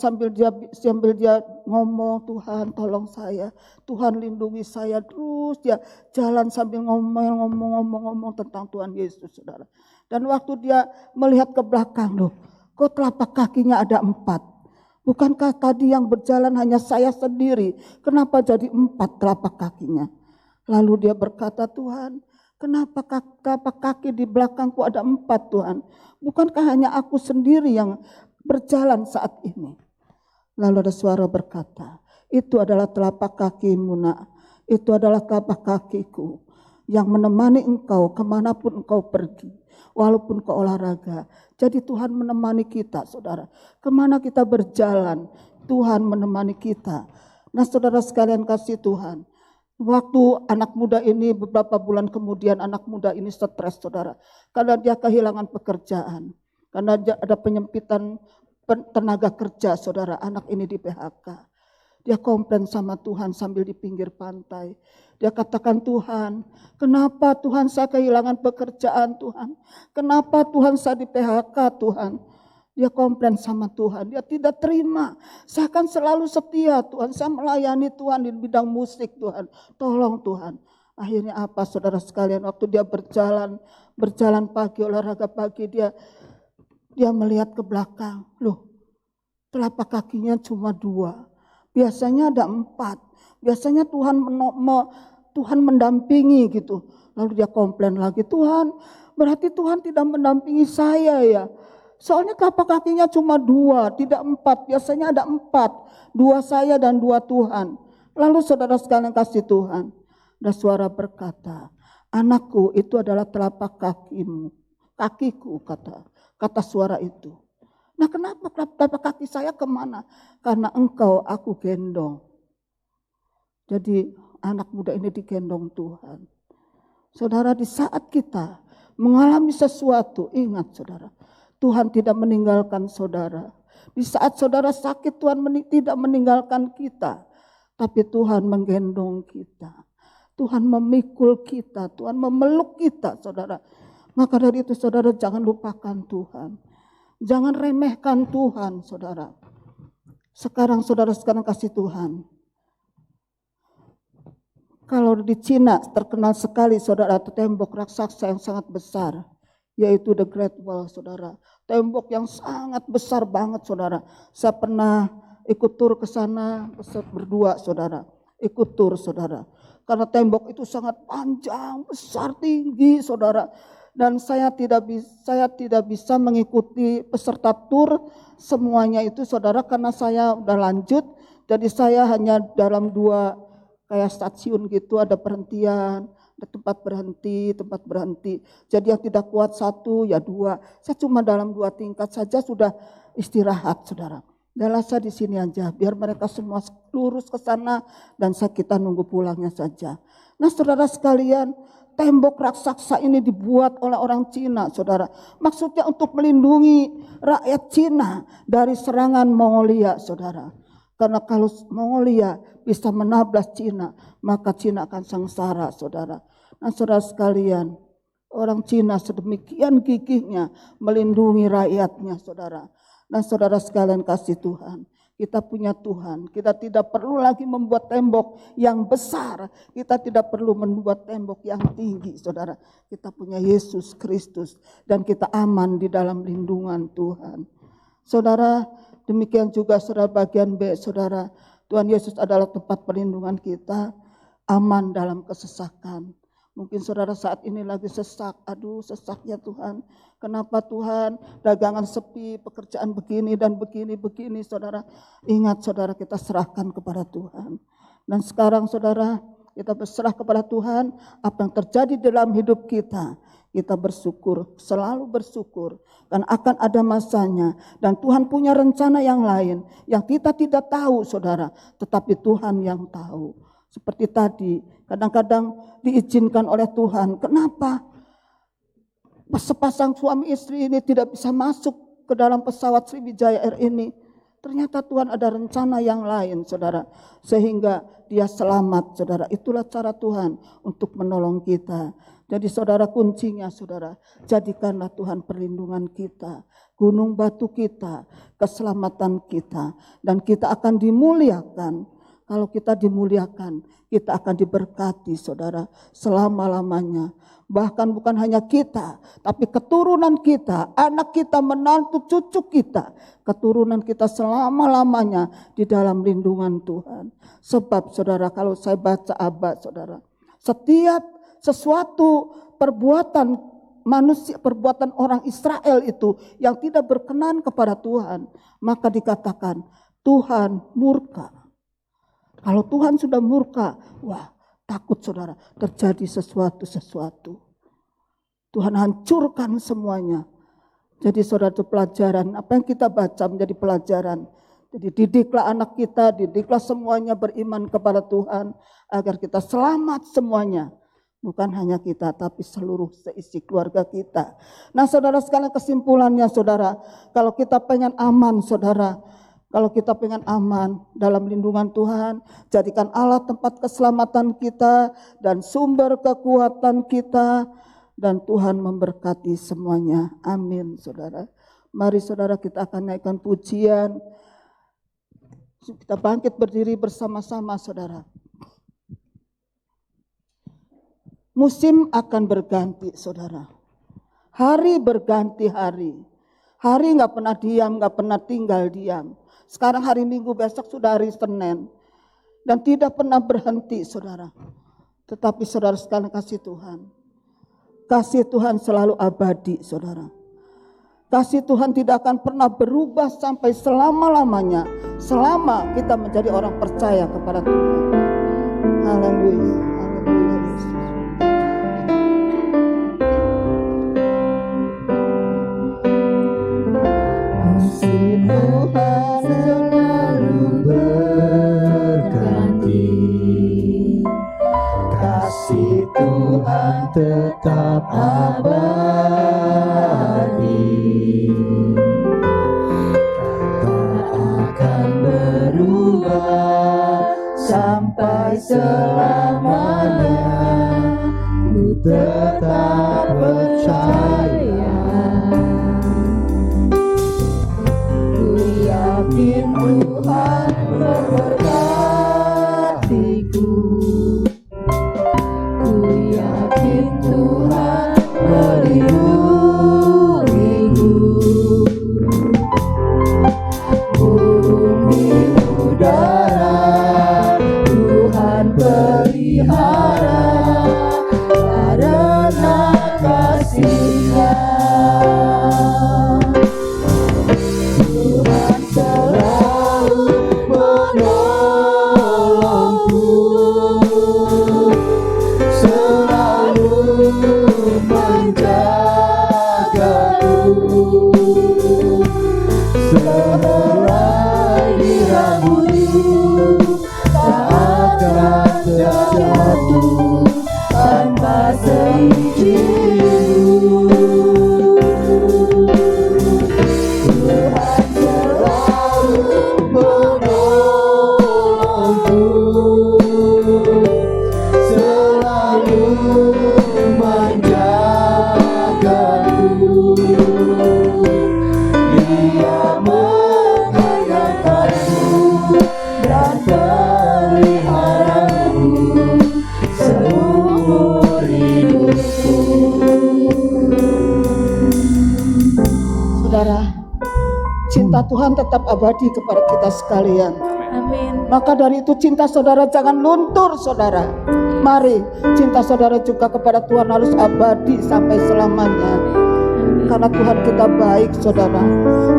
sambil dia ngomong, Tuhan tolong saya, Tuhan lindungi saya. Terus dia jalan sambil ngomong tentang Tuhan Yesus, saudara. Dan waktu dia melihat ke belakang, loh, kok telapak kakinya ada 4? Bukankah tadi yang berjalan hanya saya sendiri? Kenapa jadi 4 telapak kakinya? Lalu dia berkata, Tuhan, kenapa telapak kaki di belakangku ada 4, Tuhan? Bukankah hanya aku sendiri yang berjalan saat ini? Lalu ada suara berkata, itu adalah telapak kakimu, nak. Itu adalah telapak kakiku yang menemani engkau kemanapun engkau pergi. Walaupun ke olahraga. Jadi Tuhan menemani kita, saudara. Kemana kita berjalan, Tuhan menemani kita. Nah, saudara sekalian kasih Tuhan. Waktu anak muda ini, beberapa bulan kemudian anak muda ini stres, saudara. Karena dia kehilangan pekerjaan. Karena ada penyempitan tenaga kerja, saudara. Anak ini di PHK. Dia komplain sama Tuhan sambil di pinggir pantai. Dia katakan, Tuhan, kenapa Tuhan saya kehilangan pekerjaan, Tuhan? Kenapa Tuhan saya di PHK, Tuhan? Dia komplain sama Tuhan, dia tidak terima. Saya akan selalu setia, Tuhan. Saya melayani Tuhan di bidang musik, Tuhan. Tolong Tuhan. Akhirnya apa, saudara sekalian? Waktu dia berjalan pagi, olahraga pagi, dia melihat ke belakang. Loh, telapak kakinya cuma 2. Biasanya ada 4. Biasanya Tuhan mendampingi gitu. Lalu dia komplain lagi, Tuhan, berarti Tuhan tidak mendampingi saya ya. Soalnya telapak kakinya cuma 2, tidak 4. Biasanya ada 4. 2 saya dan 2 Tuhan. Lalu saudara sekalian kasih Tuhan. Ada suara berkata, anakku, itu adalah telapak kakimu. Kakiku, kata suara itu. Nah, kenapa telapak kaki saya kemana? Karena engkau aku gendong. Jadi anak muda ini digendong Tuhan. Saudara, di saat kita mengalami sesuatu, ingat saudara, Tuhan tidak meninggalkan saudara. Di saat saudara sakit, Tuhan tidak meninggalkan kita, tapi Tuhan menggendong kita. Tuhan memikul kita, Tuhan memeluk kita, saudara. Maka dari itu saudara jangan lupakan Tuhan. Jangan remehkan Tuhan, saudara. Sekarang kasih Tuhan. Kalau di Cina terkenal sekali saudara tembok raksasa yang sangat besar, yaitu The Great Wall, saudara. Tembok yang sangat besar banget, saudara. Saya pernah ikut tur ke sana berdua, saudara. Ikut tur, saudara. Karena tembok itu sangat panjang, besar, tinggi, saudara. Dan saya tidak bisa mengikuti peserta tur semuanya itu, saudara, karena saya udah lanjut. Jadi saya hanya dalam 2 kayak stasiun gitu, ada perhentian, ada tempat berhenti. Jadi yang tidak kuat 1 ya 2. Saya cuma dalam 2 tingkat saja sudah istirahat, saudara. Udahlah saya di sini aja, biar mereka semua lurus ke sana dan kita nunggu pulangnya saja. Nah, saudara sekalian, tembok raksasa ini dibuat oleh orang Cina, saudara. Maksudnya untuk melindungi rakyat Cina dari serangan Mongolia, saudara. Karena kalau Mongolia bisa menablas Cina, maka Cina akan sengsara, saudara. Nah, saudara sekalian, orang Cina sedemikian gigihnya melindungi rakyatnya, saudara. Nah, saudara sekalian kasih Tuhan, kita punya Tuhan. Kita tidak perlu lagi membuat tembok yang besar. Kita tidak perlu membuat tembok yang tinggi, saudara. Kita punya Yesus Kristus dan kita aman di dalam lindungan Tuhan. Saudara, demikian juga saudara bagian B, saudara. Tuhan Yesus adalah tempat perlindungan kita, aman dalam kesesakan. Mungkin saudara saat ini lagi sesak, aduh sesaknya Tuhan. Kenapa Tuhan, dagangan sepi, pekerjaan begini dan begini, saudara. Ingat saudara, kita serahkan kepada Tuhan. Dan sekarang saudara, kita berserah kepada Tuhan, apa yang terjadi dalam hidup kita. Kita bersyukur, selalu bersyukur. Dan akan ada masanya. Dan Tuhan punya rencana yang lain, yang kita tidak tahu saudara, tetapi Tuhan yang tahu. Seperti tadi, kadang-kadang diizinkan oleh Tuhan. Kenapa sepasang suami istri ini tidak bisa masuk ke dalam pesawat Sriwijaya Air ini? Ternyata Tuhan ada rencana yang lain, saudara. Sehingga dia selamat, saudara. Itulah cara Tuhan untuk menolong kita. Jadi saudara, kuncinya saudara, jadikanlah Tuhan perlindungan kita, gunung batu kita, keselamatan kita. Dan kita akan dimuliakan. Kalau kita dimuliakan, kita akan diberkati saudara selama-lamanya. Bahkan bukan hanya kita, tapi keturunan kita, anak kita, menantu, cucu kita. Keturunan kita selama-lamanya di dalam lindungan Tuhan. Sebab saudara, kalau saya baca abad saudara, setiap sesuatu perbuatan manusia, perbuatan orang Israel itu yang tidak berkenan kepada Tuhan, maka dikatakan Tuhan murka. Kalau Tuhan sudah murka, wah takut saudara, terjadi sesuatu. Tuhan hancurkan semuanya. Jadi saudara, itu pelajaran, apa yang kita baca menjadi pelajaran. Jadi didiklah anak kita, didiklah semuanya beriman kepada Tuhan, agar kita selamat semuanya. Bukan hanya kita, tapi seluruh seisi keluarga kita. Nah saudara sekalian, kesimpulannya saudara, kalau kita pengen aman saudara, kalau kita pengen aman dalam lindungan Tuhan, jadikan Allah tempat keselamatan kita dan sumber kekuatan kita, dan Tuhan memberkati semuanya. Amin saudara. Mari saudara, kita akan naikkan pujian. Kita bangkit berdiri bersama-sama saudara. Musim akan berganti saudara. Hari berganti hari. Hari gak pernah diam, gak pernah tinggal diam. Sekarang hari Minggu, besok sudah hari Senin. Dan tidak pernah berhenti saudara. Tetapi saudara sekalian kasih Tuhan. Kasih Tuhan selalu abadi saudara. Kasih Tuhan tidak akan pernah berubah sampai selama-lamanya. Selama kita menjadi orang percaya kepada Tuhan. Haleluya. Haleluya Yesus. Kasih Tuhan selalu berganti, kasih Tuhan tetap abadi. selamanya, ku tetap percaya. Ku yakin Tuhan memberkatiku, ku yakin Tuhan melindungiku. Burung di udara Tuhan pelihara, karena kasih-Nya. Tuhan selalu menolongku, selalu menjagaku. Sehelai di rambutku tak akan terjatuh tanpa seizin-Mu. Tuhan selalu menolongku, selalu menjagaku. Dia mengayakanku dan peliharaku seumur hidupku. Saudara, cinta Tuhan tetap abadi kepada kita sekalian. Amin. Maka dari itu cinta saudara jangan luntur, saudara. Mari cinta saudara juga kepada Tuhan harus abadi sampai selamanya. Karena Tuhan kita baik, saudara.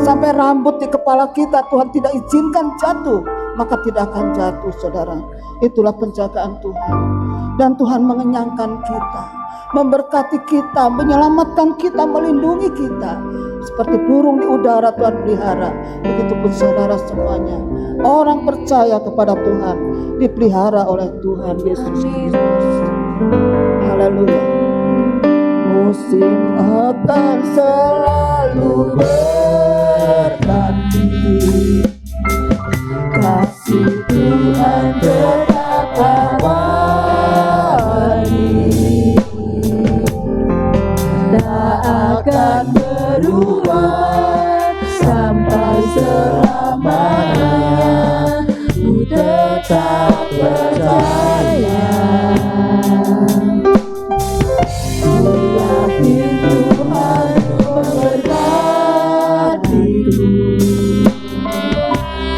Sampai rambut di kepala kita Tuhan tidak izinkan jatuh, maka tidak akan jatuh, saudara. Itulah penjagaan Tuhan. Dan Tuhan mengenyangkan kita, memberkati kita, menyelamatkan kita, melindungi kita. Seperti burung di udara Tuhan pelihara, begitupun saudara semuanya. Orang percaya kepada Tuhan dipelihara oleh Tuhan Yesus Kristus. Haleluya. Musim akan selalu berganti, kasih Tuhan tetap abadi, tak akan berubah sampai selamanya, ku tetap percaya. Ku yakin Tuhan memberkatiku,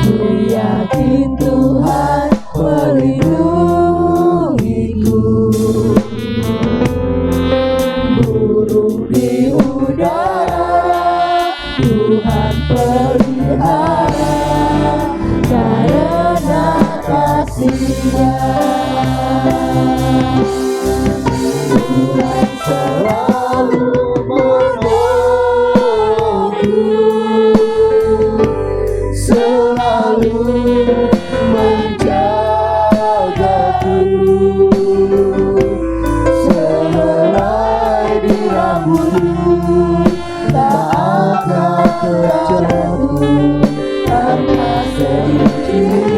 ku yakin Tuhan melindungiku. Burung di udara Tuhan pelihara, karena kasih-Nya. Tuhan selalu menolongku, selalu menjagaku. Sehelai di rambutku tak akan terjatuh tanpa seizin-Mu.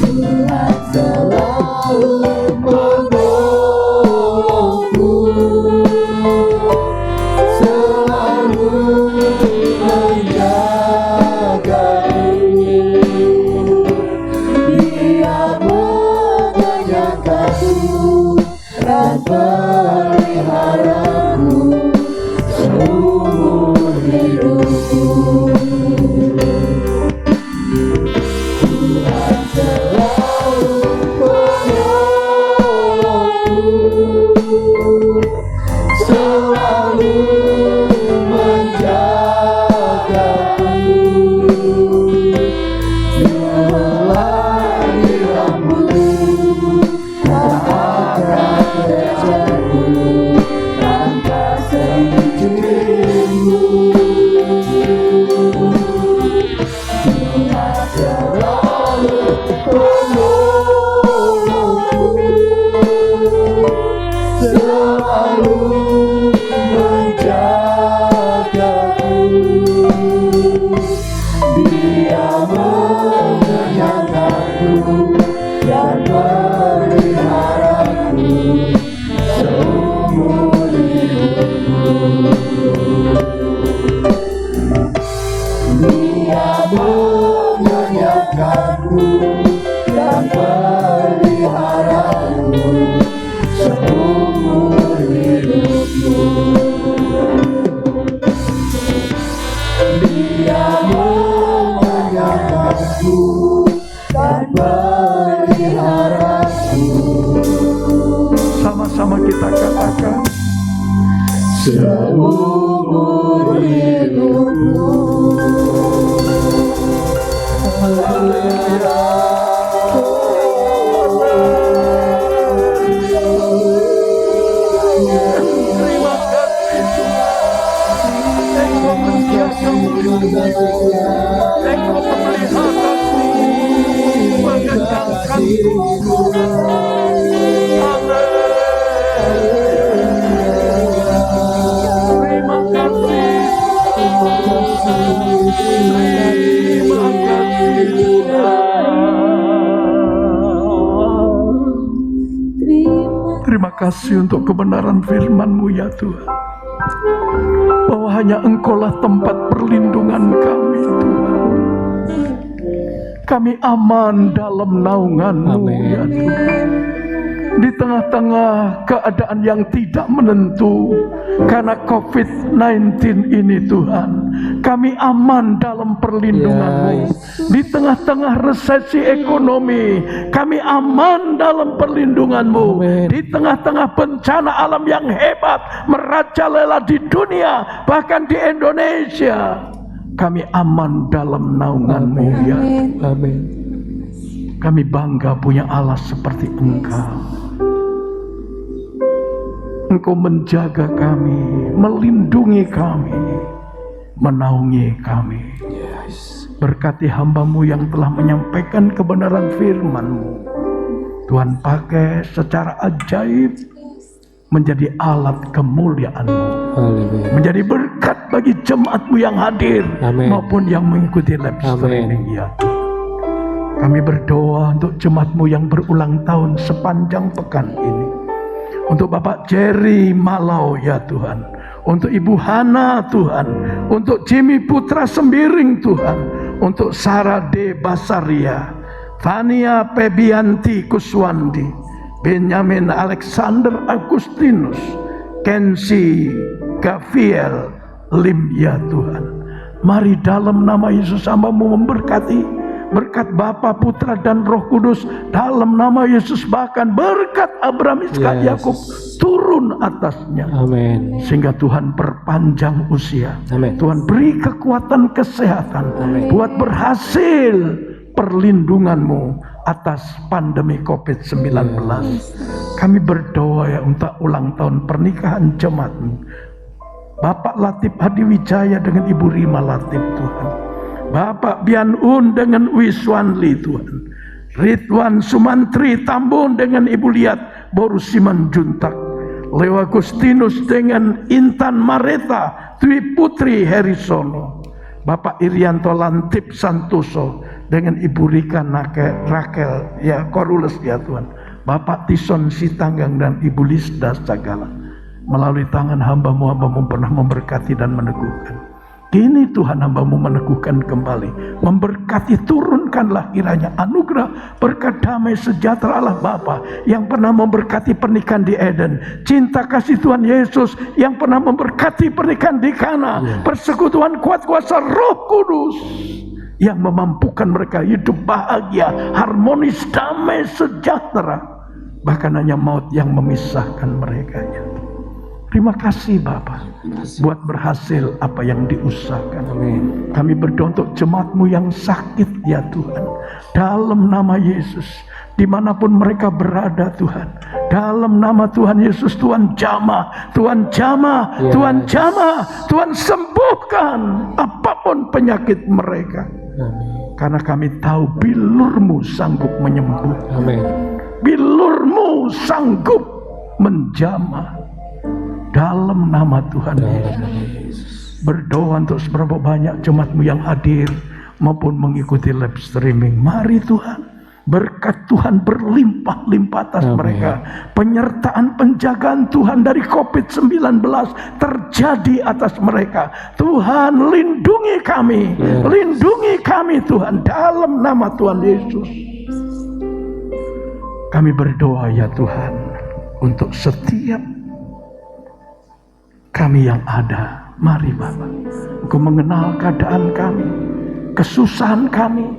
Tuhan selalu menolongku, selalu menjagaku. Dia mengenyangkanku dan peliharaku seumur hidupku. Tuhan selalu menolongku, selalu menjagaku. Sehelai di rambutku tak akan terjatuh tanpa seizin-Mu. Tuhan selalu menolongku, selalu menjagaku. Dia katakan seumur hidupku. terima kasih Tuhan. Engkau menjagamu, Engkau memeliharaku, mengenyangkanku. Amin. Terima kasih, terima kasih Tuhan. Terima kasih untuk kebenaran firman-Mu ya Tuhan, bahwa hanya Engkaulah tempat perlindungan kami Tuhan. Kami aman dalam naungan-Mu ya Tuhan. Di tengah-tengah keadaan yang tidak menentu karena COVID-19 ini Tuhan, kami aman dalam perlindungan-Mu. Di tengah-tengah resesi ekonomi, kami aman dalam perlindungan-Mu. Di tengah-tengah bencana alam yang hebat merajalela di dunia, bahkan di Indonesia, kami aman dalam naungan-Mu ya. Amin. Kami bangga punya Allah seperti Engkau. Engkau menjaga kami, melindungi kami, menaungi kami. Berkati hamba-Mu yang telah menyampaikan kebenaran firman-Mu. Tuhan pakai secara ajaib menjadi alat kemuliaan-Mu. Menjadi berkat bagi jemaat-Mu yang hadir maupun yang mengikuti live streaming ya Tuhan. Kami berdoa untuk jemaat-Mu yang berulang tahun sepanjang pekan ini. Untuk Bapak Jerry Malau ya Tuhan, untuk Ibu Hana Tuhan, untuk Jimmy Putra Sembiring Tuhan, untuk Sarah D. Basaria, Fania Pebianti Kuswandi, Benjamin Alexander Agustinus, Kensi Gaviel Lim ya Tuhan. Mari dalam nama Yesus hamba-Mu memberkati. Berkat Bapa, Putra, dan Roh Kudus dalam nama Yesus, bahkan berkat Abraham, Ishak, Yakub turun atasnya. Amin. Sehingga Tuhan perpanjang usia. Amin. Tuhan beri kekuatan kesehatan. Amin. Buat berhasil perlindungan-Mu atas pandemi COVID-19. Kami berdoa ya untuk ulang tahun pernikahan jemaat-Mu, Bapak Latif Hadi Wijaya dengan Ibu Rima Latif Tuhan, Bapak Bian Un dengan Wiswanli Tuhan, Ridwan Sumantri Tambun dengan Ibu Liat Boru Simanjuntak, Leo Agustinus dengan Intan Mareta Dwi Putri Herisono, Bapak Irianto Lantip Santoso dengan Ibu Rika Rakel ya Korules ya Tuhan, Bapak Tison Sitanggang dan Ibu Lisda Sagala. Melalui tangan hamba-Mu, hamba-Mu pernah memberkati dan meneguhkan. Kini Tuhan hamba-Mu meneguhkan kembali, memberkati, turunkanlah kiranya anugerah berkat damai sejahtera Allah Bapa yang pernah memberkati pernikahan di Eden, cinta kasih Tuhan Yesus yang pernah memberkati pernikahan di Kana, persekutuan kuat kuasa Roh Kudus yang memampukan mereka hidup bahagia, harmonis, damai sejahtera, bahkan hanya maut yang memisahkan mereka. Terima kasih Bapa buat berhasil apa yang diusahakan. Amin. Kami berdoa untuk jemaat-Mu yang sakit ya Tuhan, dalam nama Yesus, dimanapun mereka berada Tuhan, dalam nama Tuhan Yesus, Tuhan jamah, Tuhan jamah, Tuhan jamah, Tuhan sembuhkan apapun penyakit mereka. Amin. Karena kami tahu bilur-Mu sanggup menyembuhkan. Amin. Bilur-Mu sanggup menjamah. Dalam nama Tuhan Yesus, berdoa untuk seberapa banyak jemaat-Mu yang hadir maupun mengikuti live streaming. Mari Tuhan, berkat Tuhan berlimpah-limpah atas mereka. Penyertaan penjagaan Tuhan dari COVID-19 terjadi atas mereka. Tuhan lindungi kami, lindungi kami Tuhan, dalam nama Tuhan Yesus. Kami berdoa ya Tuhan, untuk setiap kami yang ada. Mari Bapak, Engkau mengenal keadaan kami, kesusahan kami,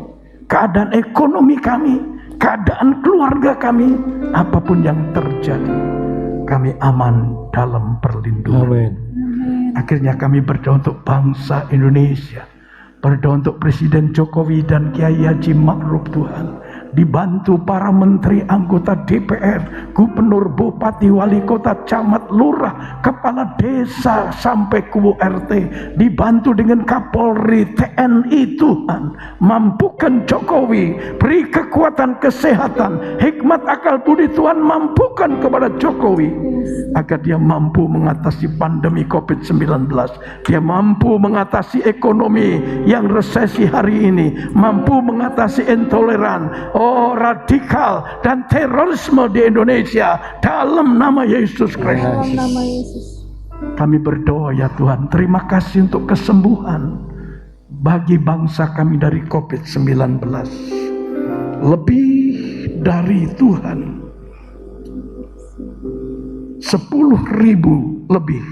keadaan ekonomi kami, keadaan keluarga kami, apapun yang terjadi. kami aman dalam perlindungan. Amin. Akhirnya kami berdoa untuk bangsa Indonesia, berdoa untuk Presiden Jokowi dan Kiai Haji Ma'ruf Tuhan, dibantu para menteri, anggota DPR, gubernur, bupati, wali kota, camat, lurah, kepala desa sampai ke RT, dibantu dengan Kapolri, TNI. Tuhan, mampukan Jokowi, beri kekuatan kesehatan, hikmat akal budi. Tuhan, mampukan kepada Jokowi agar dia mampu mengatasi pandemi COVID-19, dia mampu mengatasi ekonomi yang resesi hari ini, mampu mengatasi intoleran, radikal dan terorisme di Indonesia dalam nama Yesus Kristus. Kami berdoa ya Tuhan, terima kasih untuk kesembuhan bagi bangsa kami dari COVID-19. Lebih dari Tuhan 10.000 lebih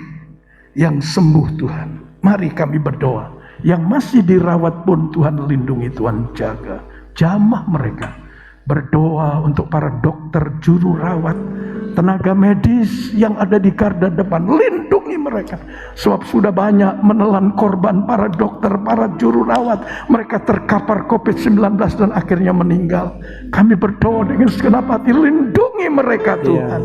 yang sembuh Tuhan. Mari kami berdoa, yang masih dirawat pun Tuhan lindungi, Tuhan jaga, jamah mereka. Berdoa untuk para dokter, juru rawat, tenaga medis yang ada di garda depan, lindungi mereka. Sebab sudah banyak menelan korban para dokter, para juru rawat, mereka terkapar COVID-19 dan akhirnya meninggal. Kami berdoa dengan segenap hati, lindungi mereka Tuhan,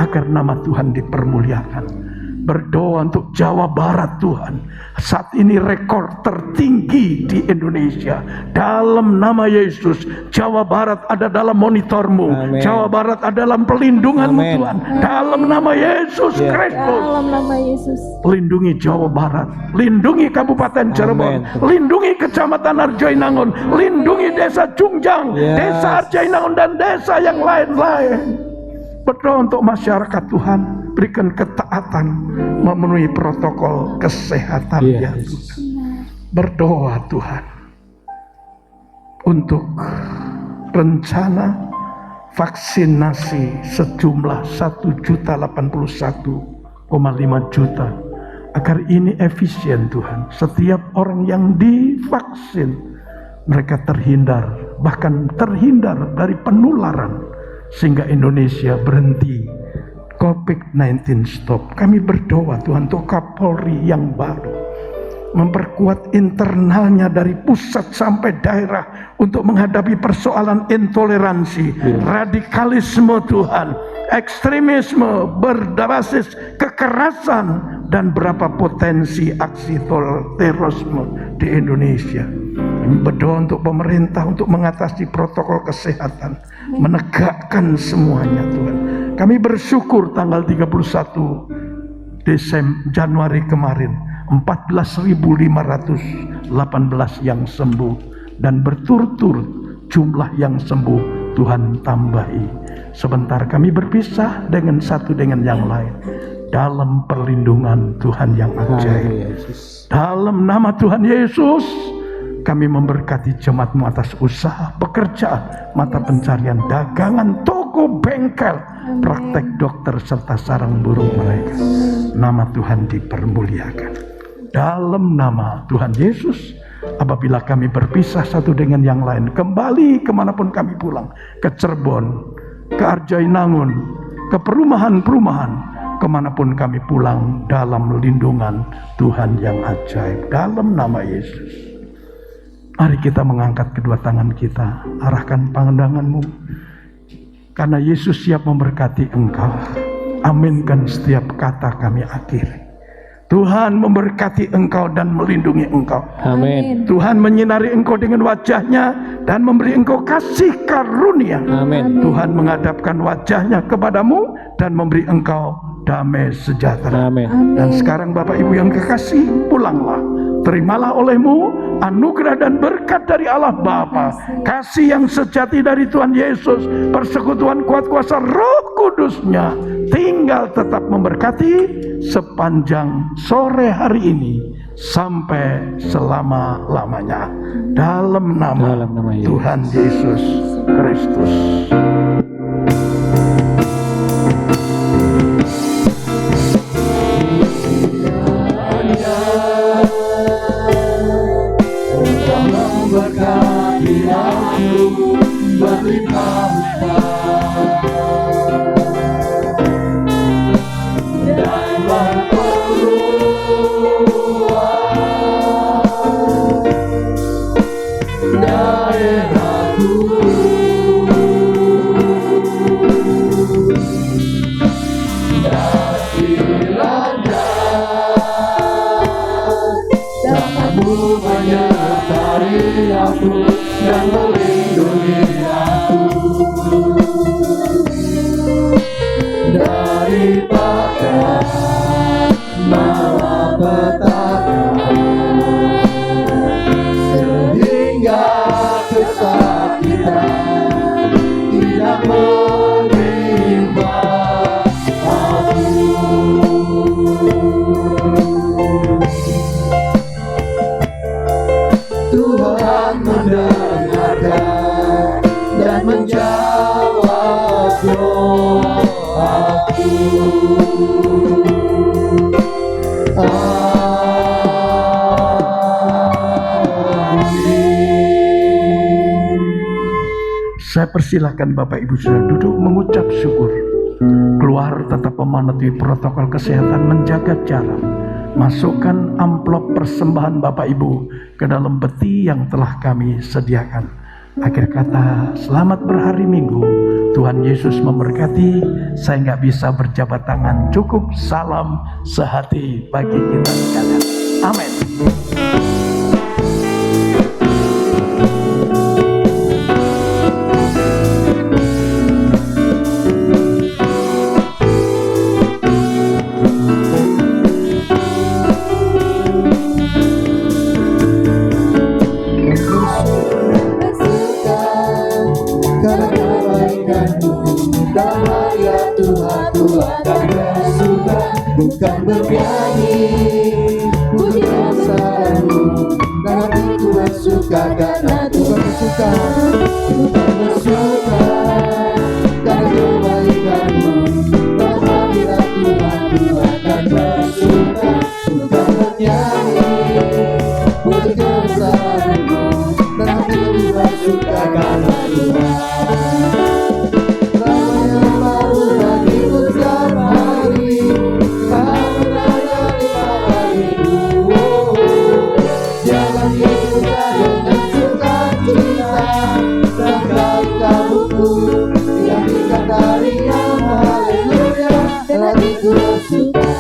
agar nama Tuhan dipermuliakan. Berdoa untuk Jawa Barat Tuhan, saat ini rekor tertinggi di Indonesia. Dalam nama Yesus, Jawa Barat ada dalam monitormu. Amen. Jawa Barat ada dalam pelindunganmu. Amen. Tuhan. Dalam nama Yesus Kristus. Dalam nama Yesus. Lindungi Jawa Barat, lindungi Kabupaten Cirebon, Amen. lindungi Kecamatan Arjainangun, lindungi Desa Jungjang, Desa Arjainangun dan desa yang lain-lain. Berdoa untuk masyarakat Tuhan, berikan ketaatan memenuhi protokol kesehatan ya Tuhan. Berdoa Tuhan untuk rencana vaksinasi sejumlah 1.081,5 juta agar ini efisien Tuhan. Setiap orang yang divaksin mereka terhindar, bahkan terhindar dari penularan, sehingga Indonesia berhenti, COVID-19 stop. Kami berdoa Tuhan untuk Kapolri yang baru, memperkuat internalnya dari pusat sampai daerah untuk menghadapi persoalan intoleransi, radikalisme Tuhan, ekstremisme berbasis kekerasan, dan berapa potensi aksi terorisme di Indonesia. Kami berdoa untuk pemerintah untuk mengatasi protokol kesehatan, menegakkan semuanya Tuhan. Kami bersyukur tanggal 31 Januari kemarin 14.518 yang sembuh, dan berturut-turut jumlah yang sembuh Tuhan tambahi. Sebentar kami berpisah dengan satu dengan yang lain dalam perlindungan Tuhan yang ajaib. Dalam nama Tuhan Yesus kami memberkati jemaat-Mu atas usaha, pekerjaan, mata pencarian, dagangan, toko, bengkel, praktek dokter serta sarang burung mereka. Nama Tuhan dipermuliakan. Dalam nama Tuhan Yesus, apabila kami berpisah satu dengan yang lain, kembali kemanapun kami pulang, ke Cirebon, ke Arjainangun, ke perumahan-perumahan, kemanapun kami pulang dalam lindungan Tuhan yang ajaib. Dalam nama Yesus, mari kita mengangkat kedua tangan kita, arahkan pandangan-Mu, karena Yesus siap memberkati engkau. Aminkan setiap kata kami akhiri. Tuhan memberkati engkau dan melindungi engkau. Amin. Tuhan menyinari engkau dengan wajahnya dan memberi engkau kasih karunia. Amin. Tuhan menghadapkan wajahnya kepadamu dan memberi engkau damai sejahtera. Amin. Dan sekarang Bapak Ibu yang kekasih, pulanglah. Terimalah olehmu anugerah dan berkat dari Allah Bapa, kasih yang sejati dari Tuhan Yesus, persekutuan kuat kuasa Roh Kudus-Nya tinggal tetap memberkati sepanjang sore hari ini sampai selama-lamanya. Dalam nama Tuhan Yesus Kristus. Berkati aku berlimpah-limpah. dan melindungi aku daripada malapetaka, sehingga kesakitan tidak menimpa aku. Tuhan mendengarkan dan menjawab doaku. Saya persilahkan Bapak Ibu sudah duduk mengucap syukur. Keluar tetap mematuhi protokol kesehatan, menjaga jarak. Masukkan amplop persembahan Bapak Ibu ke dalam peti yang telah kami sediakan. Akhir kata, selamat berhari Minggu. Tuhan Yesus memberkati. Saya nggak bisa berjabat tangan. Cukup salam sehati bagi kita sekalian. Amin. Bukan bernyanyi puji kebesaranmu, dan hatiku bersuka karena Tuhan bersuka. Bukan bersuka karena kebaikanmu, dan hadirat Tuhan ku akan bersuka. Bukan bernyanyi puji kebesaranmu, dan hatiku bersuka karena Tuhan. Yang dikatakan haleluya, dan hatiku bersuka.